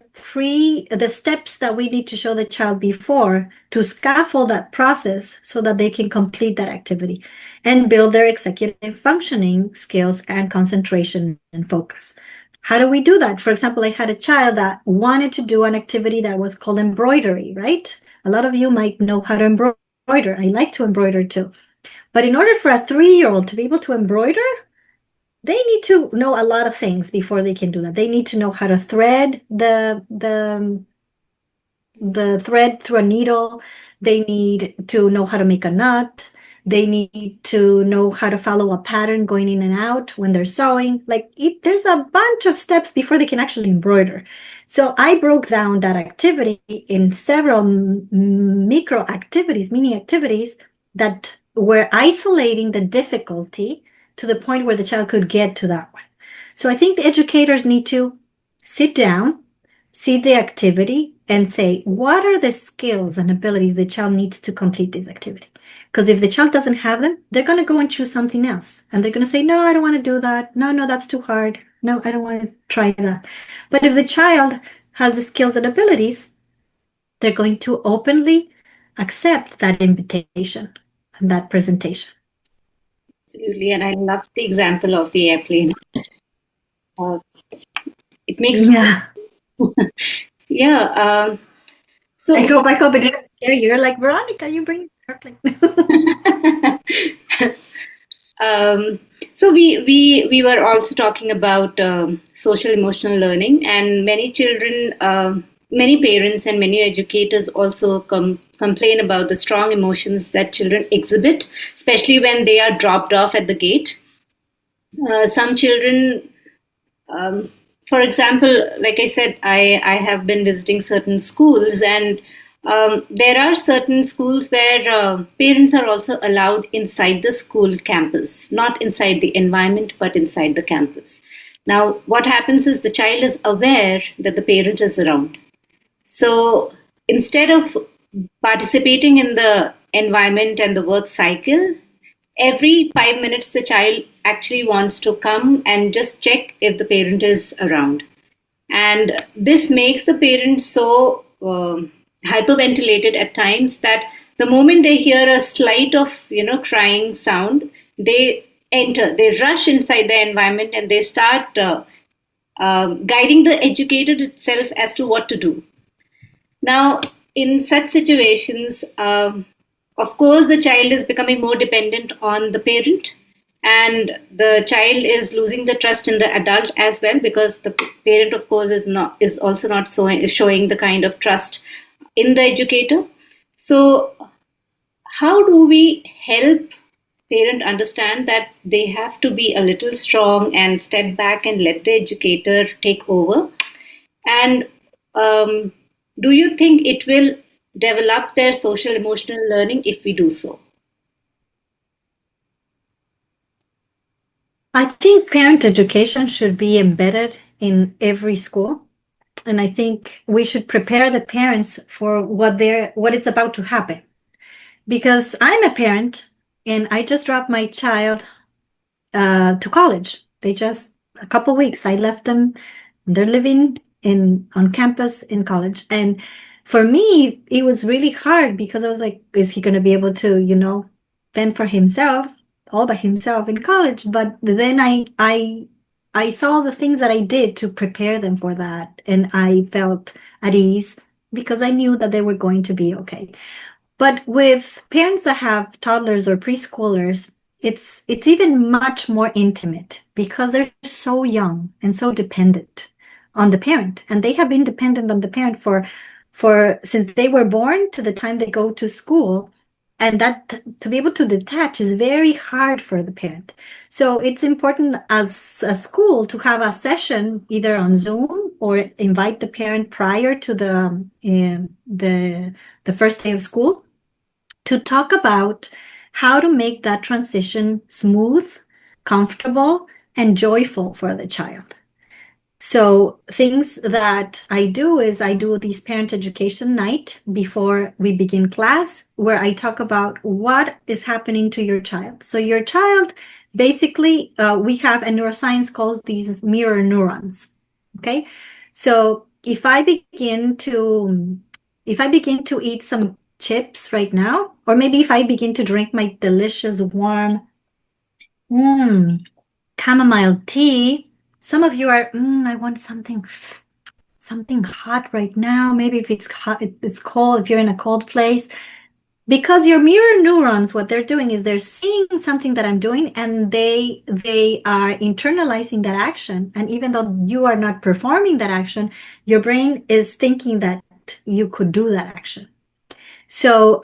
steps that we need to show the child before to scaffold that process so that they can complete that activity and build their executive functioning skills and concentration and focus? How do we do that? For example, I had a child that wanted to do an activity that was called embroidery, right? A lot of you might know how to embroider. I like to embroider too. But in order for a 3-year-old to be able to embroider, they need to know a lot of things before they can do that. They need to know how to thread the thread through a needle. They need to know how to make a knot. They need to know how to follow a pattern going in and out when they're sewing. There's a bunch of steps before they can actually embroider. So I broke down that activity in several micro activities, mini activities that were isolating the difficulty to the point where the child could get to that one. So I think the educators need to sit down, see the activity, and say, what are the skills and abilities the child needs to complete this activity? Because if the child doesn't have them, they're going to go and choose something else. And they're going to say, no, I don't want to do that. No, that's too hard. No, I don't want to try that. But if the child has the skills and abilities, they're going to openly accept that invitation and that presentation. Absolutely, and I love the example of the airplane. It makes yeah. So I hope it didn't scare you. You're like, Veronica, you bring the airplane. So we were also talking about social emotional learning, and many children, many parents, and many educators also complain about the strong emotions that children exhibit, especially when they are dropped off at the gate. Some children, for example, like I said, I have been visiting certain schools, and there are certain schools where parents are also allowed inside the school campus, not inside the environment, but inside the campus. Now, what happens is the child is aware that the parent is around. So instead of participating in the environment and the work cycle, every 5 minutes the child actually wants to come and just check if the parent is around. And this makes the parent so hyperventilated at times that the moment they hear a slight of crying sound, they rush inside the environment and they start guiding the educator itself as to what to do. Now, in such situations, of course, the child is becoming more dependent on the parent, and the child is losing the trust in the adult as well, because the parent, of course, is also not showing the kind of trust in the educator. So, how do we help parent understand that they have to be a little strong and step back and let the educator take over? And do you think it will develop their social emotional learning if we do so? I think parent education should be embedded in every school. And I think we should prepare the parents for what it's about to happen. Because I'm a parent and I just dropped my child to college. A couple weeks, I left them. They're living on campus in college. And for me, it was really hard because I was like, is he going to be able to, fend for himself, all by himself in college? But then I saw the things that I did to prepare them for that. And I felt at ease because I knew that they were going to be okay. But with parents that have toddlers or preschoolers, it's even much more intimate because they're so young and so dependent on the parent. And they have been dependent on the parent for since they were born to the time they go to school. and that to be able to detach is very hard for the parent. So it's important as a school to have a session either on Zoom or invite the parent prior to the first day of school to talk about how to make that transition smooth, comfortable, and joyful for the child. So things that I do is I do this parent education night before we begin class, where I talk about what is happening to your child. So your child, basically, we have a neuroscience calls these mirror neurons. Okay, so if I begin to eat some chips right now, or maybe if I begin to drink my delicious warm chamomile tea, some of you are, I want something hot right now. Maybe if it's hot, it's cold, if you're in a cold place. Because your mirror neurons, what they're doing is they're seeing something that I'm doing and they are internalizing that action. And even though you are not performing that action, your brain is thinking that you could do that action. So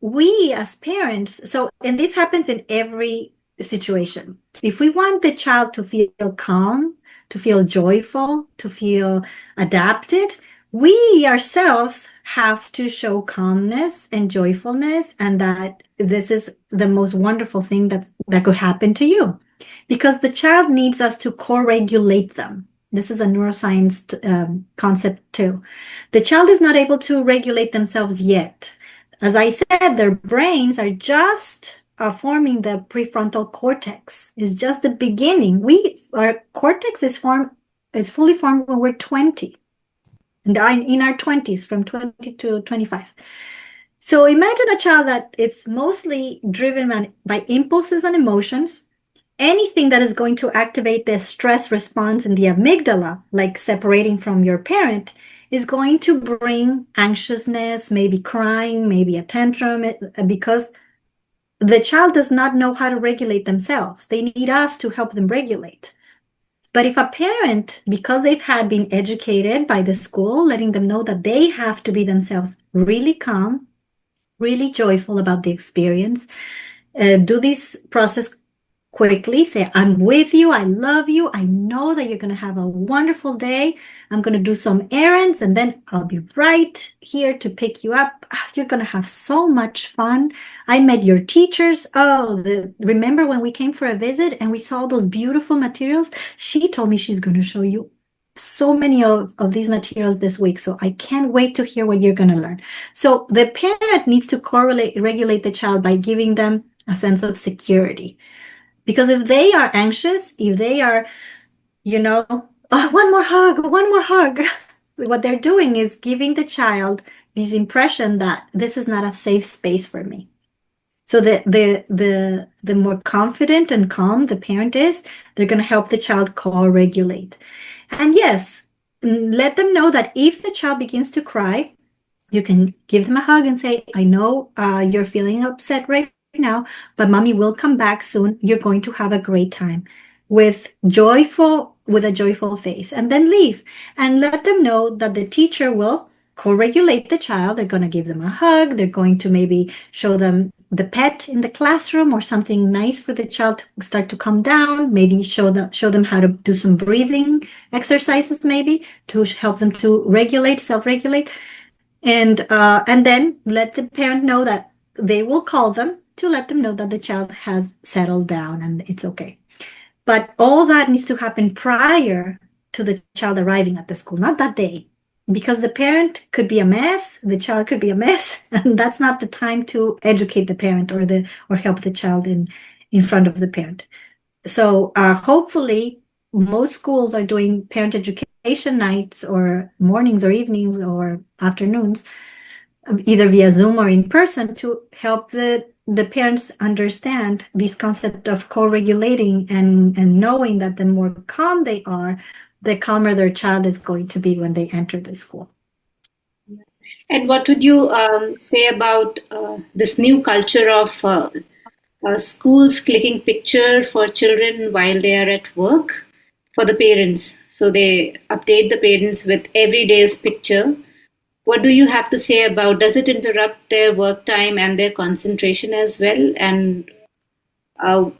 we as parents, and this happens in every situation. If we want the child to feel calm, to feel joyful, to feel adapted, we ourselves have to show calmness and joyfulness, and that this is the most wonderful thing that could happen to you, because the child needs us to co-regulate them. This is a neuroscience concept too. The child is not able to regulate themselves yet. As I said, their brains are just forming the prefrontal cortex. It's just the beginning. Our cortex is fully formed when we're 20. And in our 20s, from 20 to 25. So imagine a child that it's mostly driven by impulses and emotions. Anything that is going to activate the stress response in the amygdala, like separating from your parent, is going to bring anxiousness, maybe crying, maybe a tantrum, because the child does not know how to regulate themselves. They need us to help them regulate. But if a parent, because they've been educated by the school, letting them know that they have to be themselves really calm, really joyful about the experience, do this process quickly, say, I'm with you, I love you, I know that you're going to have a wonderful day, I'm going to do some errands, and then I'll be right here to pick you up. You're going to have so much fun. I met your teachers. Remember when we came for a visit and we saw those beautiful materials? She told me she's going to show you so many of these materials this week, so I can't wait to hear what you're going to learn. So the parent needs to regulate the child by giving them a sense of security. Because if they are anxious, if they are, one more hug, what they're doing is giving the child this impression that this is not a safe space for me. So the more confident and calm the parent is, they're going to help the child co-regulate. And yes, let them know that if the child begins to cry, you can give them a hug and say, I know you're feeling upset right now, but mommy will come back soon. You're going to have a great time with a joyful face, and then leave and let them know that the teacher will co-regulate the child. They're going to give them a hug. They're going to maybe show them the pet in the classroom or something nice for the child to start to calm down. Maybe show them how to do some breathing exercises, maybe to help them to self-regulate. And then let the parent know that they will call them to let them know that the child has settled down and it's okay. But all that needs to happen prior to the child arriving at the school, not that day, because the parent could be a mess, the child could be a mess, and that's not the time to educate the parent or help the child in front of the parent. So hopefully most schools are doing parent education nights or mornings or evenings or afternoons, either via Zoom or in person, to help the parents understand this concept of co-regulating and knowing that the more calm they are, the calmer their child is going to be when they enter the school. And what would you say about this new culture of schools clicking picture for children while they are at work for the parents? So they update the parents with every day's picture. what do you have to say about, does it interrupt their work time and their concentration as well? And how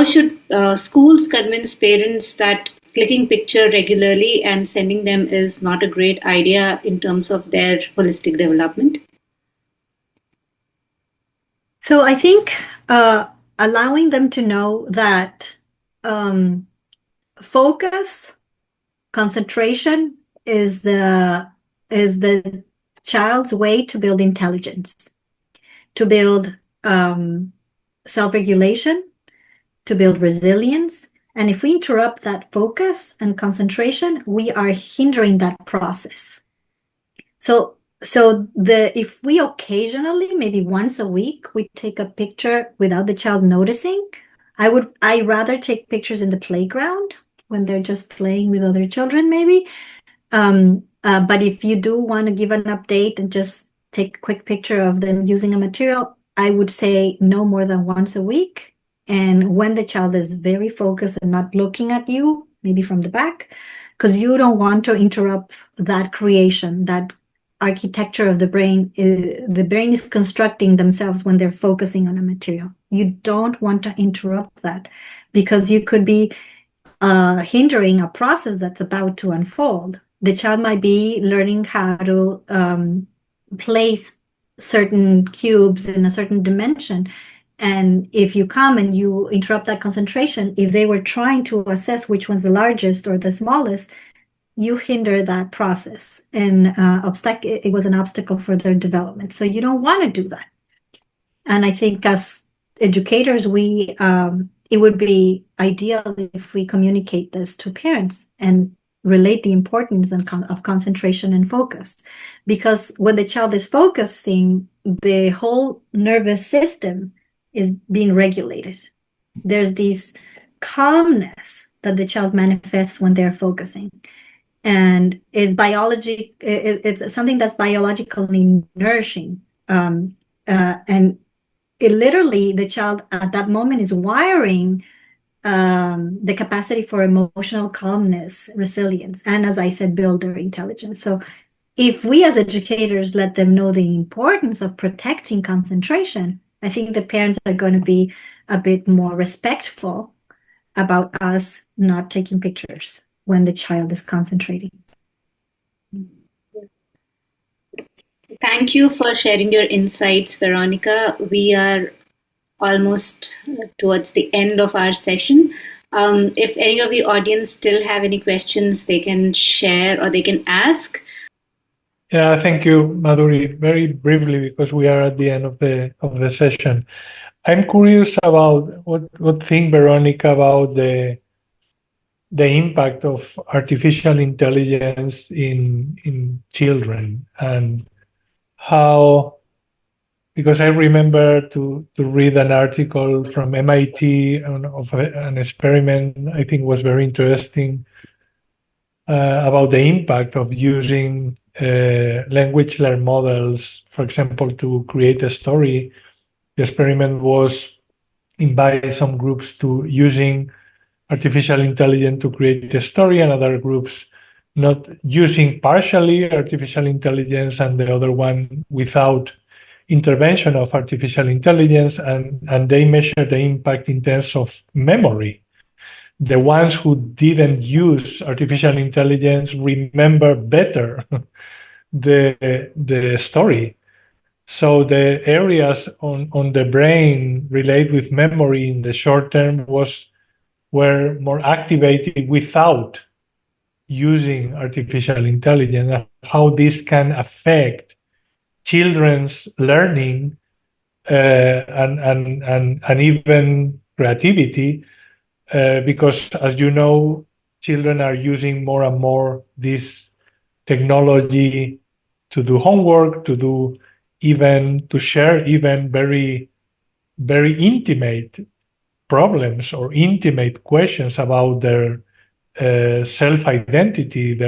should schools convince parents that clicking picture regularly and sending them is not a great idea in terms of their holistic development? So I think allowing them to know that focus, concentration is the child's way to build intelligence, to build self-regulation, to build resilience. And if we interrupt that focus and concentration, we are hindering that process. So if we occasionally, maybe once a week, we take a picture without the child noticing, I rather take pictures in the playground when they're just playing with other children, maybe. But if you do want to give an update and just take a quick picture of them using a material, I would say no more than once a week. And when the child is very focused and not looking at you, maybe from the back, because you don't want to interrupt that creation, that architecture of the brain. The brain is constructing themselves when they're focusing on a material. You don't want to interrupt that, because you could be hindering a process that's about to unfold. The child might be learning how to place certain cubes in a certain dimension. And if you come and you interrupt that concentration, if they were trying to assess which one's the largest or the smallest, you hinder that process, and it was an obstacle for their development. So you don't want to do that. And I think as educators, it would be ideal if we communicate this to parents and relate the importance of concentration and focus. Because when the child is focusing, the whole nervous system is being regulated. There's this calmness that the child manifests when they're focusing. And it's something that's biologically nourishing. And it literally, the child at that moment is wiring the capacity for emotional calmness, resilience, and, as I said, build their intelligence. So if we as educators let them know the importance of protecting concentration, I think the parents are going to be a bit more respectful about us not taking pictures when the child is concentrating. Thank you for sharing your insights, Veronica. We are almost towards the end of our session. If any of the audience still have any questions, they can share or they can ask. Yeah, thank you, Madhuri. Very briefly, because we are at the end of the session. I'm curious about what think Veronica about the impact of artificial intelligence in children, and how, because I remember to read an article from MIT of an experiment I think was very interesting about the impact of using language learn models, for example, to create a story. The experiment was invite some groups to using artificial intelligence to create a story, and other groups not using partially artificial intelligence, and the other one without intervention of artificial intelligence, and they measure the impact in terms of memory. The ones who didn't use artificial intelligence remember better the story. So the areas on the brain relate with memory in the short term were more activated without using artificial intelligence. How this can affect children's learning and even creativity, because, as you know, children are using more and more this technology to do homework, to share even very, very intimate problems or intimate questions about their self-identity,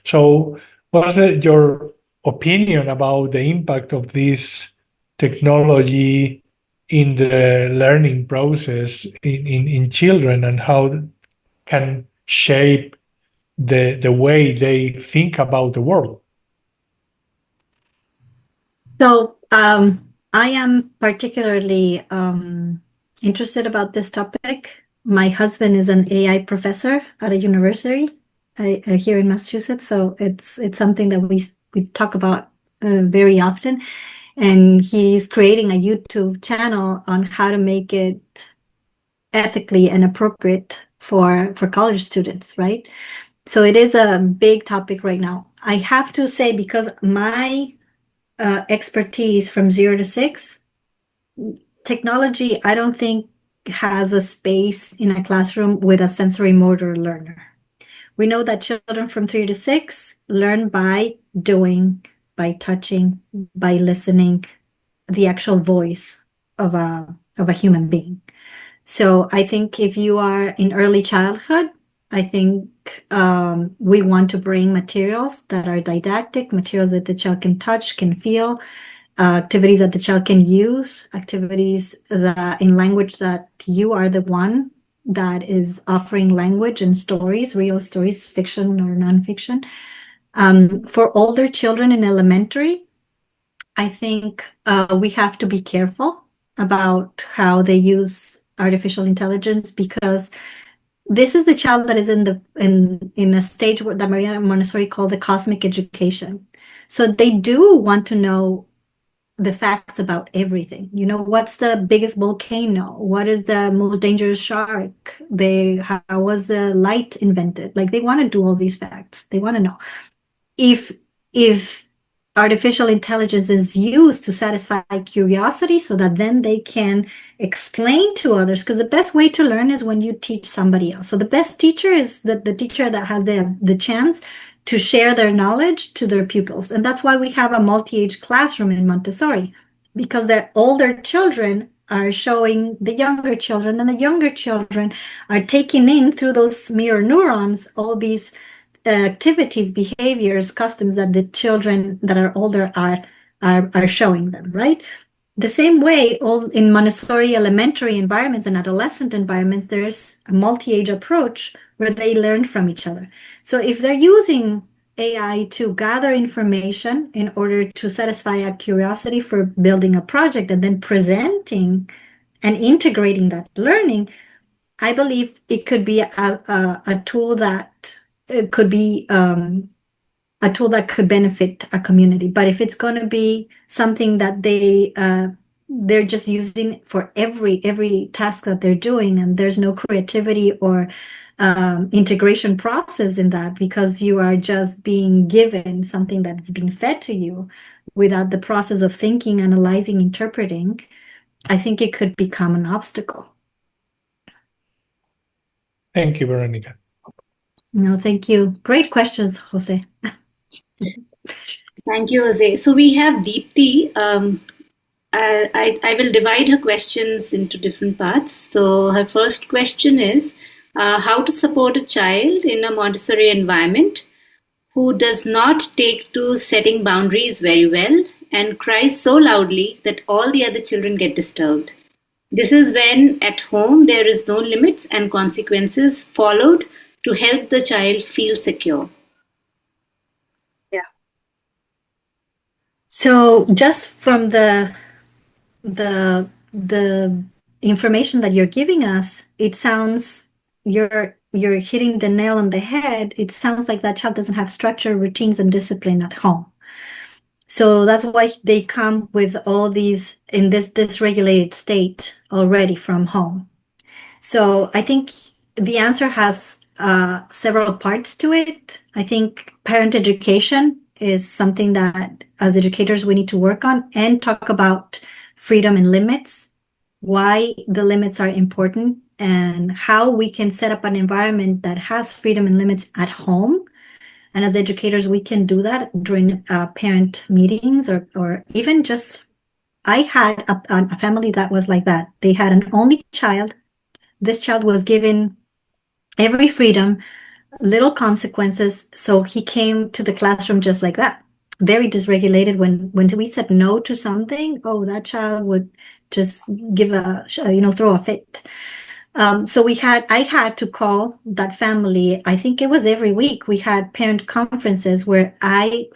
So what's your opinion about the impact of this technology in the learning process in children, and how can shape the way they think about the world? So I am particularly interested about this topic. My husband is an AI professor at a university here in Massachusetts, so it's something that we talk about very often. And he's creating a YouTube channel on how to make it ethically and appropriate for college students, right? So it is a big topic right now. I have to say, because my expertise from 0 to 6, technology, I don't think has a space in a classroom with a sensory motor learner. We know that children from 3 to 6 learn by doing, by touching, by listening, the actual voice of a human being. So I think if you are in early childhood, I think we want to bring materials that are didactic, materials that the child can touch, can feel, activities that the child can use, activities that in language that you are the one that is offering language and stories, real stories, fiction or nonfiction. For older children in elementary, I think we have to be careful about how they use artificial intelligence, because this is the child that is in a stage that Maria Montessori called the cosmic education. So they do want to know the facts about everything. You know, what's the biggest volcano? What is the most dangerous shark? How was the light invented? Like, they want to do all these facts. They want to know. If artificial intelligence is used to satisfy curiosity so that then they can explain to others, because the best way to learn is when you teach somebody else. So the best teacher is the teacher that has the chance to share their knowledge to their pupils. And that's why we have a multi-age classroom in Montessori, because the older children are showing the younger children, and the younger children are taking in through those mirror neurons all these activities, behaviors, customs that the children that are older are showing them, right? The same way, all in Montessori elementary environments and adolescent environments, there's a multi-age approach where they learn from each other. So if they're using AI to gather information in order to satisfy a curiosity for building a project and then presenting and integrating that learning, I believe it could be a tool that it could be a tool that could benefit a community. But if it's going to be something that they're just using for every task that they're doing, and there's no creativity or integration process in that, because you are just being given something that's been fed to you without the process of thinking, analyzing, interpreting, I think it could become an obstacle. Thank you, Veronica. No, thank you. Great questions, Jose. Thank you, Jose. So we have Deepthi. I will divide her questions into different parts. So her first question is how to support a child in a Montessori environment who does not take to setting boundaries very well and cries so loudly that all the other children get disturbed. This is when at home there is no limits and consequences followed to help the child feel secure. So just from the information that you're giving us, it sounds you're hitting the nail on the head. It sounds like that child doesn't have structure, routines, and discipline at home. So that's why they come with all these in this dysregulated state already from home. So I think the answer has several parts to it. I think parent education is something that as educators we need to work on and talk about freedom and limits, why the limits are important, and how we can set up an environment that has freedom and limits at home. And as educators, we can do that during parent meetings or even just, I had a family that was like that. They had an only child. This child was given every freedom, little consequences. So he came to the classroom just like that, very dysregulated. When we said no to something, oh, that child would just give throw a fit. So I had to call that family. I think it was every week. We had parent conferences where I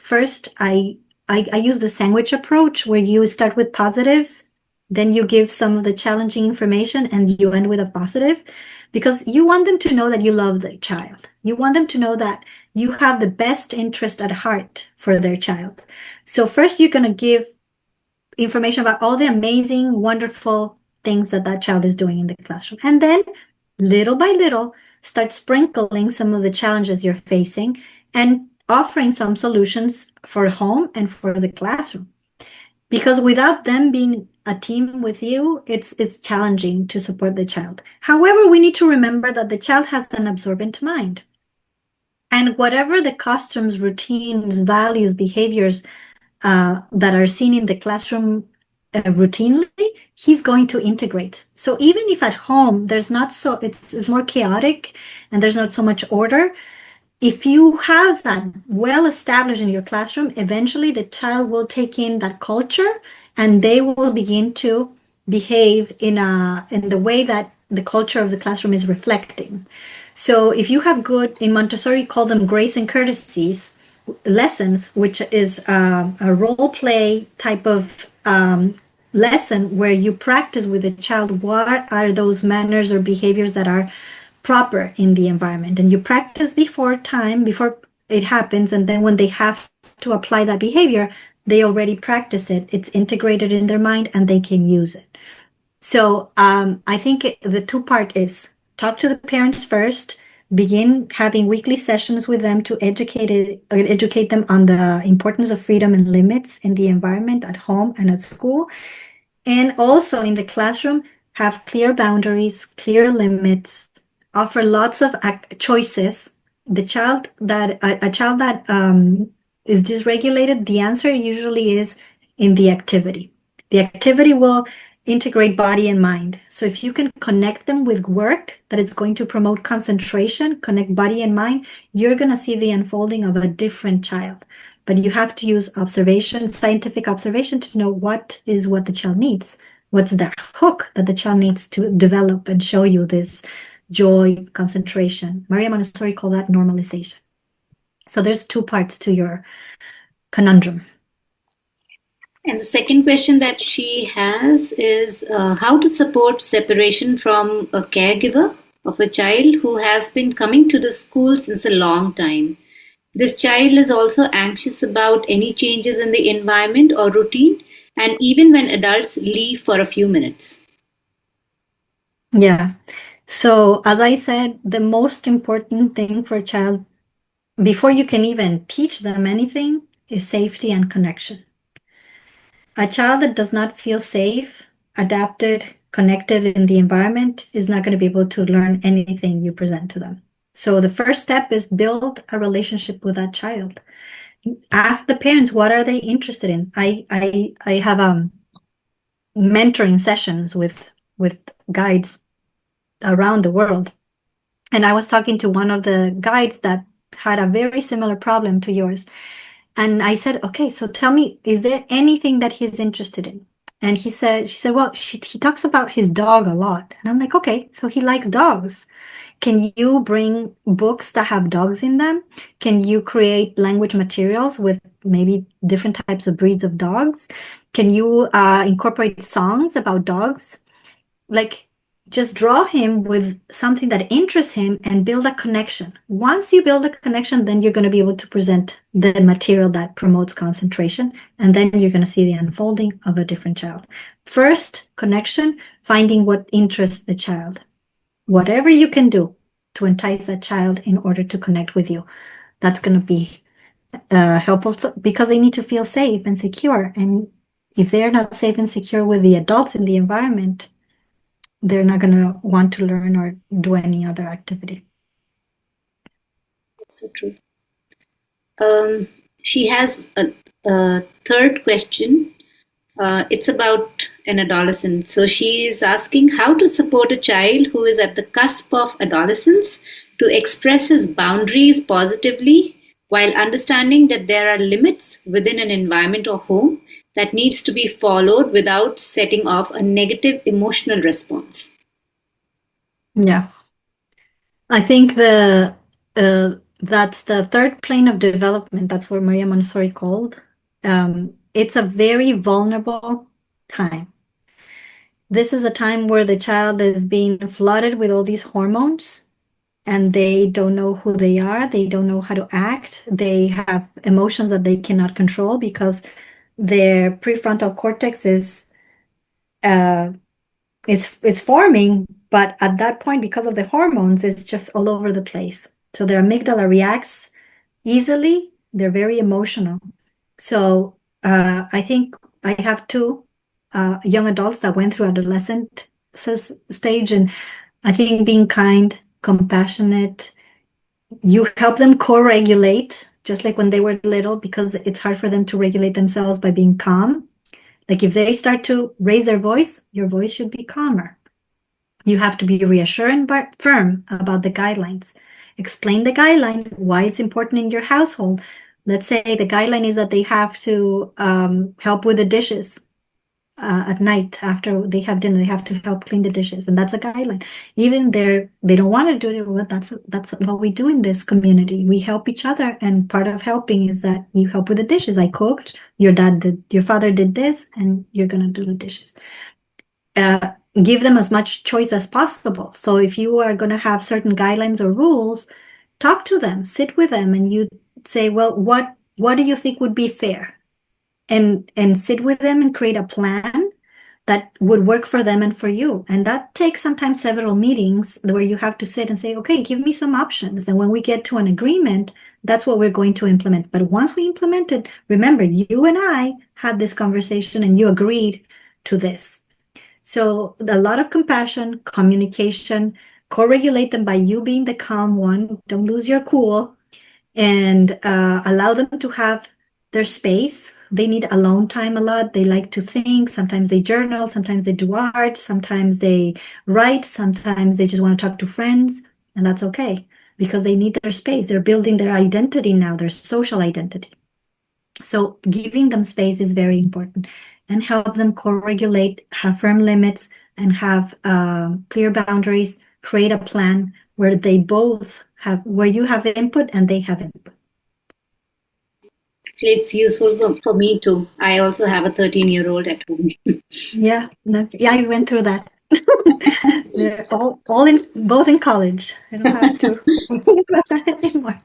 I use the sandwich approach where you start with positives, then you give some of the challenging information, and you end with a positive, because you want them to know that you love their child. You want them to know that you have the best interest at heart for their child. So first, you're going to give information about all the amazing, wonderful things that that child is doing in the classroom. And then, little by little, start sprinkling some of the challenges you're facing and offering some solutions for home and for the classroom. Because without them being a team with you, it's challenging to support the child. However, we need to remember that the child has an absorbent mind. And whatever the customs, routines, values, behaviors that are seen in the classroom routinely, he's going to integrate. So even if at home there's not so, it's more chaotic and there's not so much order, if you have that well established in your classroom, eventually the child will take in that culture and they will begin to behave in the way that the culture of the classroom is reflecting. So if you have good, in Montessori, call them grace and courtesies lessons, which is a role play type of lesson where you practice with the child what are those manners or behaviors that are proper in the environment, and you practice before it happens, and then when they have to apply that behavior, they already practice it, it's integrated in their mind, and they can use it. So I think the two-part is talk to the parents first, begin having weekly sessions with them to educate them on the importance of freedom and limits in the environment at home and at school, and also in the classroom have clear boundaries, clear limits, offer lots of choices. A child that is dysregulated, the answer usually is in the activity. The activity will integrate body and mind. So if you can connect them with work that is going to promote concentration, connect body and mind, you're going to see the unfolding of a different child. But you have to use observation, scientific observation, to know what the child needs. What's the hook that the child needs to develop and show you this joy, concentration. Maria Montessori called that normalization. So there's two parts to your conundrum. And the second question that she has is how to support separation from a caregiver of a child who has been coming to the school since a long time. This child is also anxious about any changes in the environment or routine, and even when adults leave for a few minutes. Yeah. So as I said, the most important thing for a child, before you can even teach them anything, is safety and connection. A child that does not feel safe, adapted, connected in the environment is not going to be able to learn anything you present to them. So the first step is build a relationship with that child. Ask the parents, what are they interested in? I have mentoring sessions with guides around the world. And I was talking to one of the guides that had a very similar problem to yours. And I said, okay, so tell me, is there anything that he's interested in? And she said, well, he talks about his dog a lot. And I'm like, okay, so he likes dogs. Can you bring books that have dogs in them? Can you create language materials with maybe different types of breeds of dogs? Can you incorporate songs about dogs? Like, just draw him with something that interests him and build a connection. Once you build a connection, then you're going to be able to present the material that promotes concentration, and then you're going to see the unfolding of a different child. First, connection, finding what interests the child. Whatever you can do to entice that child in order to connect with you, that's going to be helpful, because they need to feel safe and secure. And if they're not safe and secure with the adults in the environment, they're not going to want to learn or do any other activity. That's so true. She has a third question. It's about an adolescent. So she is asking how to support a child who is at the cusp of adolescence to express his boundaries positively while understanding that there are limits within an environment or home that needs to be followed without setting off a negative emotional response. Yeah. I think that's the third plane of development. That's what Maria Montessori called. It's a very vulnerable time. This is a time where the child is being flooded with all these hormones and they don't know who they are. They don't know how to act. They have emotions that they cannot control because their prefrontal cortex uh, is forming, but at that point, because of the hormones, it's just all over the place. So their amygdala reacts easily. They're very emotional. So I think I have two young adults that went through adolescent stage, and I think being kind, compassionate, you help them co-regulate, just like when they were little, because it's hard for them to regulate themselves by being calm. Like if they start to raise their voice, your voice should be calmer. You have to be reassuring but firm about the guidelines. Explain the guideline, why it's important in your household. Let's say the guideline is that they have to help with the dishes at night after they have dinner. They have to help clean the dishes, and that's a guideline. Even they don't want to do it. Well, that's what we do in this community. We help each other, and part of helping is that you help with the dishes. I cooked. Your father did this, and you're gonna do the dishes. Give them as much choice as possible. So if you are going to have certain guidelines or rules, talk to them, sit with them, and you say, well, what do you think would be fair? And sit with them and create a plan that would work for them and for you. And that takes sometimes several meetings where you have to sit and say, okay, give me some options. And when we get to an agreement, that's what we're going to implement. But once we implement it, remember, you and I had this conversation and you agreed to this. So a lot of compassion, communication, co-regulate them by you being the calm one. Don't lose your cool, and allow them to have their space. They need alone time a lot. They like to think. Sometimes they journal. Sometimes they do art. Sometimes they write. Sometimes they just want to talk to friends, and that's okay because they need their space. They're building their identity now, their social identity. So giving them space is very important, and help them co-regulate, have firm limits, and have clear boundaries, create a plan where they both have, where you have input and they have input. Actually, it's useful for me too. I also have a 13-year-old at home. Yeah, I went through that. They're all in, both in college. I don't have to anymore.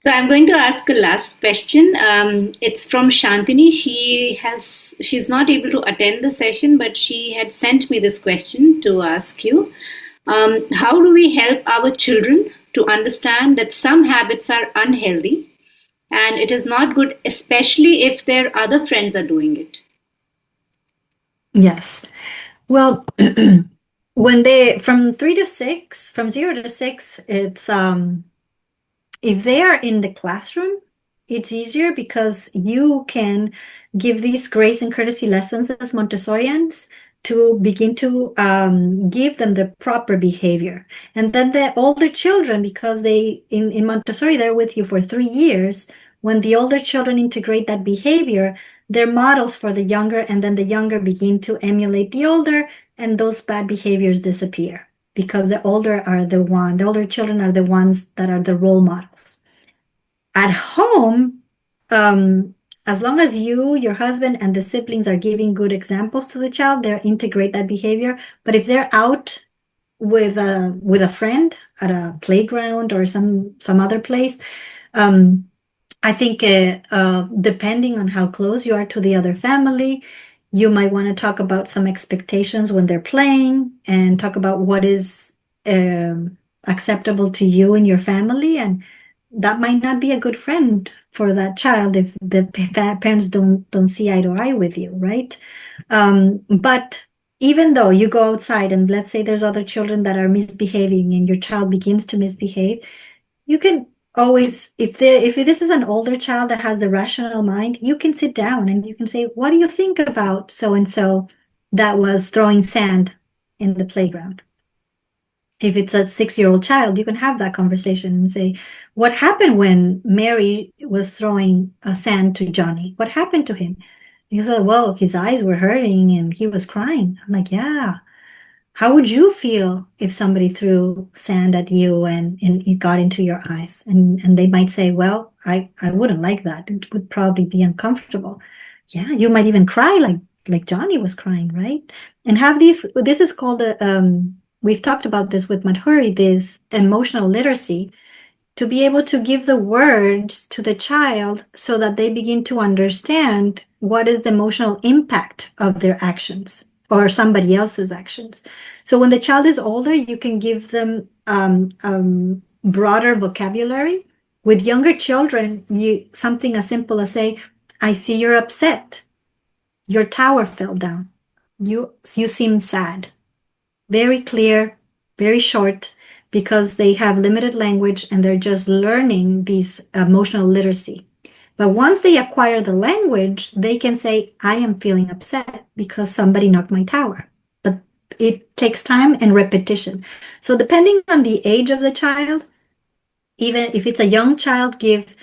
So I'm going to ask a last question. It's from Shantini. She's not able to attend the session, but she had sent me this question to ask you. How do we help our children to understand that some habits are unhealthy and it is not good, especially if their other friends are doing it? Yes. Well, when from 0 to 6, it's if they are in the classroom, it's easier because you can give these grace and courtesy lessons as Montessorians to begin to give them the proper behavior. And then the older children, because in Montessori, they're with you for 3 years. When the older children integrate that behavior, they're models for the younger, and then the younger begin to emulate the older, and those bad behaviors disappear because the older children are the ones that are the role models. At home, as long as you, your husband, and the siblings are giving good examples to the child, they'll integrate that behavior. But if they're out with a friend at a playground or some other place, I think depending on how close you are to the other family, you might want to talk about some expectations when they're playing and talk about what is acceptable to you and your family. And that might not be a good friend for that child if the parents don't see eye to eye with you, right? But even though you go outside and let's say there's other children that are misbehaving and your child begins to misbehave, you can always, if this is an older child that has the rational mind, you can sit down and you can say, what do you think about so and so that was throwing sand in the playground? If it's a 6-year-old child, you can have that conversation and say, what happened when Mary was throwing sand to Johnny? What happened to him? He said, well, his eyes were hurting and he was crying. I'm like, yeah. How would you feel if somebody threw sand at you and it got into your eyes? And they might say, well, I wouldn't like that. It would probably be uncomfortable. Yeah, you might even cry like Johnny was crying, right? And have this is called we've talked about this with Madhuri, this emotional literacy, to be able to give the words to the child so that they begin to understand what is the emotional impact of their actions or somebody else's actions. So when the child is older, you can give them broader vocabulary. With younger children, something as simple as say, I see you're upset. Your tower fell down. You seem sad. Very clear, very short, because they have limited language and they're just learning these emotional literacy. But once they acquire the language, they can say, I am feeling upset because somebody knocked my tower. But it takes time and repetition. So depending on the age of the child, even if it's a young child, give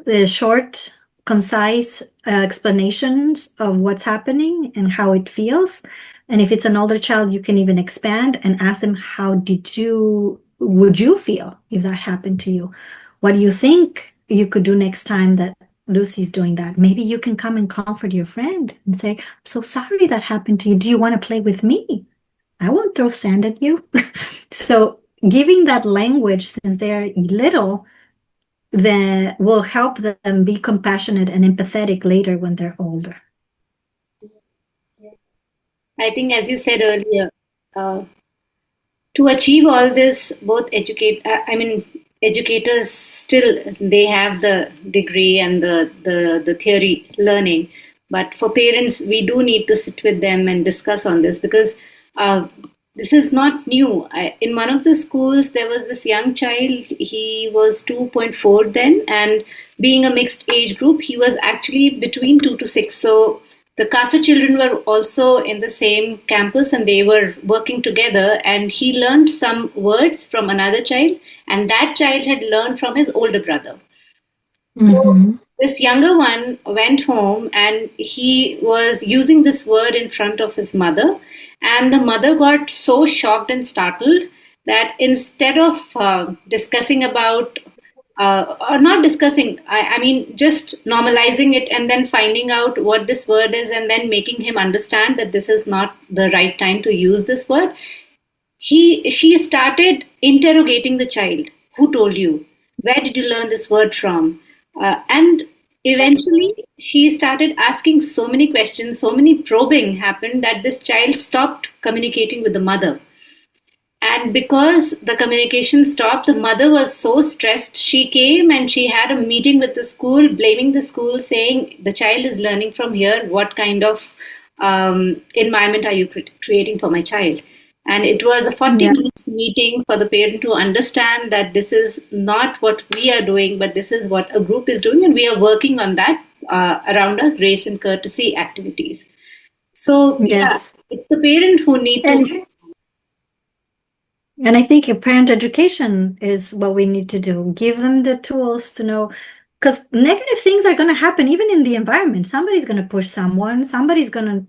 the short, concise explanations of what's happening and how it feels. And if it's an older child, you can even expand and ask them, would you feel if that happened to you? What do you think you could do next time that Lucy's doing that? Maybe you can come and comfort your friend and say, I'm so sorry that happened to you. Do you want to play with me? I won't throw sand at you. So giving that language since they're little, that will help them be compassionate and empathetic later when they're older. I think, as you said earlier, to achieve all this, educators still they have the degree and the theory learning, but for parents, we do need to sit with them and discuss on this because this is not new. In one of the schools, there was this young child. He was 2.4 then, and being a mixed age group, he was actually between 2 to 6. So the CASA children were also in the same campus and they were working together, and he learned some words from another child, and that child had learned from his older brother. So this younger one went home and he was using this word in front of his mother, and the mother got so shocked and startled that instead of discussing about or not discussing, I mean, just normalizing it and then finding out what this word is and then making him understand that this is not the right time to use this word. She started interrogating the child. Who told you? Where did you learn this word from? And eventually she started asking so many questions, so many probing happened that this child stopped communicating with the mother. And because the communication stopped, the mother was so stressed. She came and she had a meeting with the school, blaming the school, saying, the child is learning from here. What kind of environment are you creating for my child? And it was a 40 minutes meeting for the parent to understand that this is not what we are doing, but this is what a group is doing. And we are working on that around our grace and courtesy activities. So, yes, it's the parent who needs to. And I think parent education is what we need to do. Give them the tools to know, because negative things are going to happen even in the environment. Somebody's going to push someone. Somebody's going to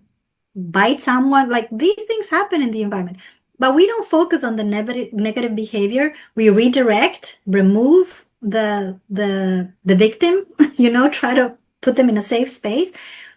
bite someone. Like these things happen in the environment. But we don't focus on the negative behavior. We redirect, remove the victim, try to put them in a safe space.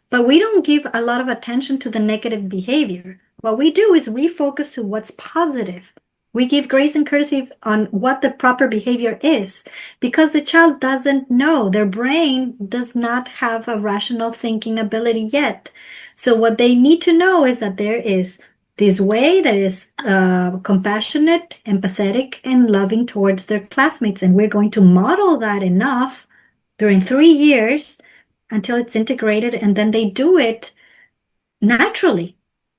But we don't give a lot of attention to the negative behavior. What we do is refocus to what's positive. We give grace and courtesy on what the proper behavior is, because the child doesn't know. Their brain does not have a rational thinking ability yet. So what they need to know is that there is this way that is compassionate, empathetic, and loving towards their classmates. And we're going to model that enough during 3 years until it's integrated, and then they do it naturally.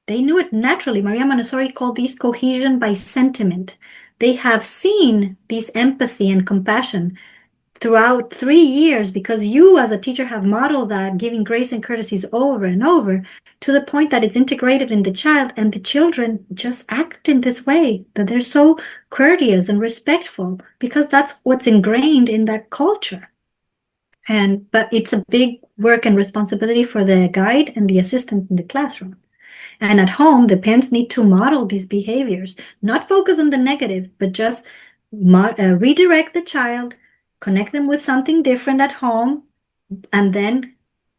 They knew it naturally. Maria Montessori called these cohesion by sentiment. They have seen this empathy and compassion throughout 3 years because you as a teacher have modeled that, giving grace and courtesies over and over to the point that it's integrated in the child, and the children just act in this way, that they're so courteous and respectful because that's what's ingrained in that culture. But it's a big work and responsibility for the guide and the assistant in the classroom. And at home, the parents need to model these behaviors, not focus on the negative, but just redirect the child, connect them with something different at home, and then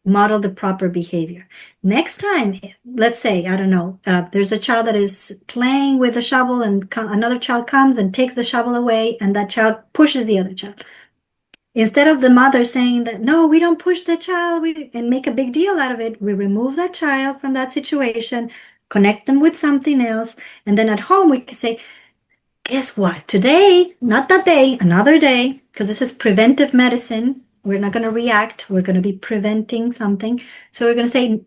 model the proper behavior. Next time, let's say, I don't know, there's a child that is playing with a shovel and another child comes and takes the shovel away, and that child pushes the other child. Instead of the mother saying that, no, we don't push the child and make a big deal out of it, we remove that child from that situation, connect them with something else, and then at home we can say, guess what? Today, not that day, another day, because this is preventive medicine. We're not going to react. We're going to be preventing something. So we're going to say,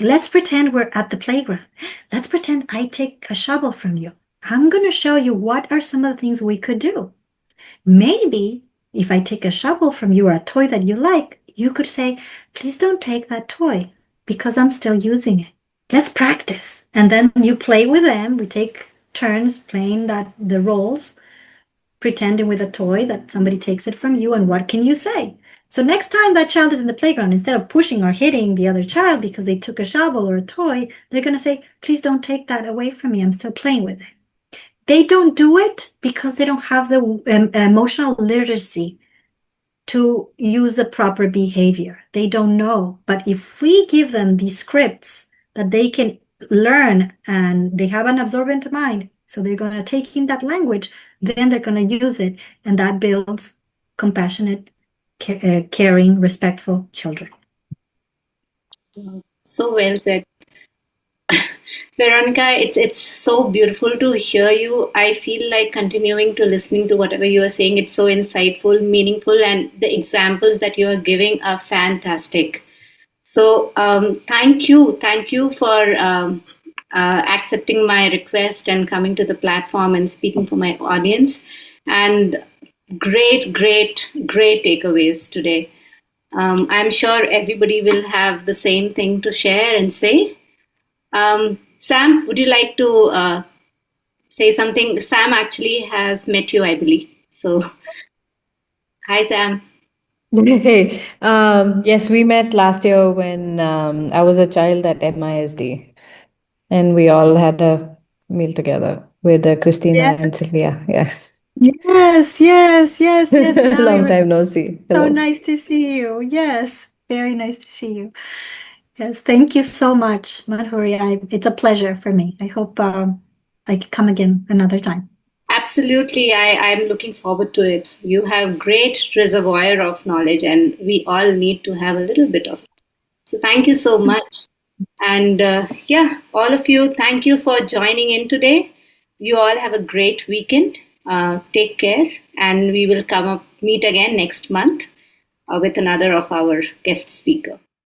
let's pretend we're at the playground. Let's pretend I take a shovel from you. I'm going to show you what are some of the things we could do. Maybe if I take a shovel from you or a toy that you like, you could say, please don't take that toy because I'm still using it. Let's practice. And then you play with them. We take turns playing the roles, pretending with a toy that somebody takes it from you, and what can you say? So next time that child is in the playground, instead of pushing or hitting the other child because they took a shovel or a toy, they're going to say, please don't take that away from me. I'm still playing with it. They don't do it because they don't have the emotional literacy to use the proper behavior. They don't know. But if we give them these scripts that they can learn and they have an absorbent mind, so they're going to take in that language, then they're going to use it, and that builds compassionate, caring, respectful children. So well said. Veronica, it's so beautiful to hear you. I feel like continuing to listening to whatever you are saying. It's so insightful, meaningful, and the examples that you are giving are fantastic. So thank you for accepting my request and coming to the platform and speaking for my audience. And great takeaways today. I'm sure everybody will have the same thing to share and say. Sam, would you like to say something? Sam actually has met you, I believe. So, hi, Sam. Hey, yes, we met last year when I was a child at MISD, and we all had a meal together with Christina Yes. and Sylvia. Yeah. Yes. Long time no see. Hello. So nice to see you. Yes, very nice to see you. Yes, thank you so much, Madhuri. It's a pleasure for me. I hope I can come again another time. Absolutely. I'm looking forward to it. You have great reservoir of knowledge, and we all need to have a little bit of it. So thank you so much. And all of you, thank you for joining in today. You all have a great weekend. Take care, and we will meet again next month with another of our guest speaker.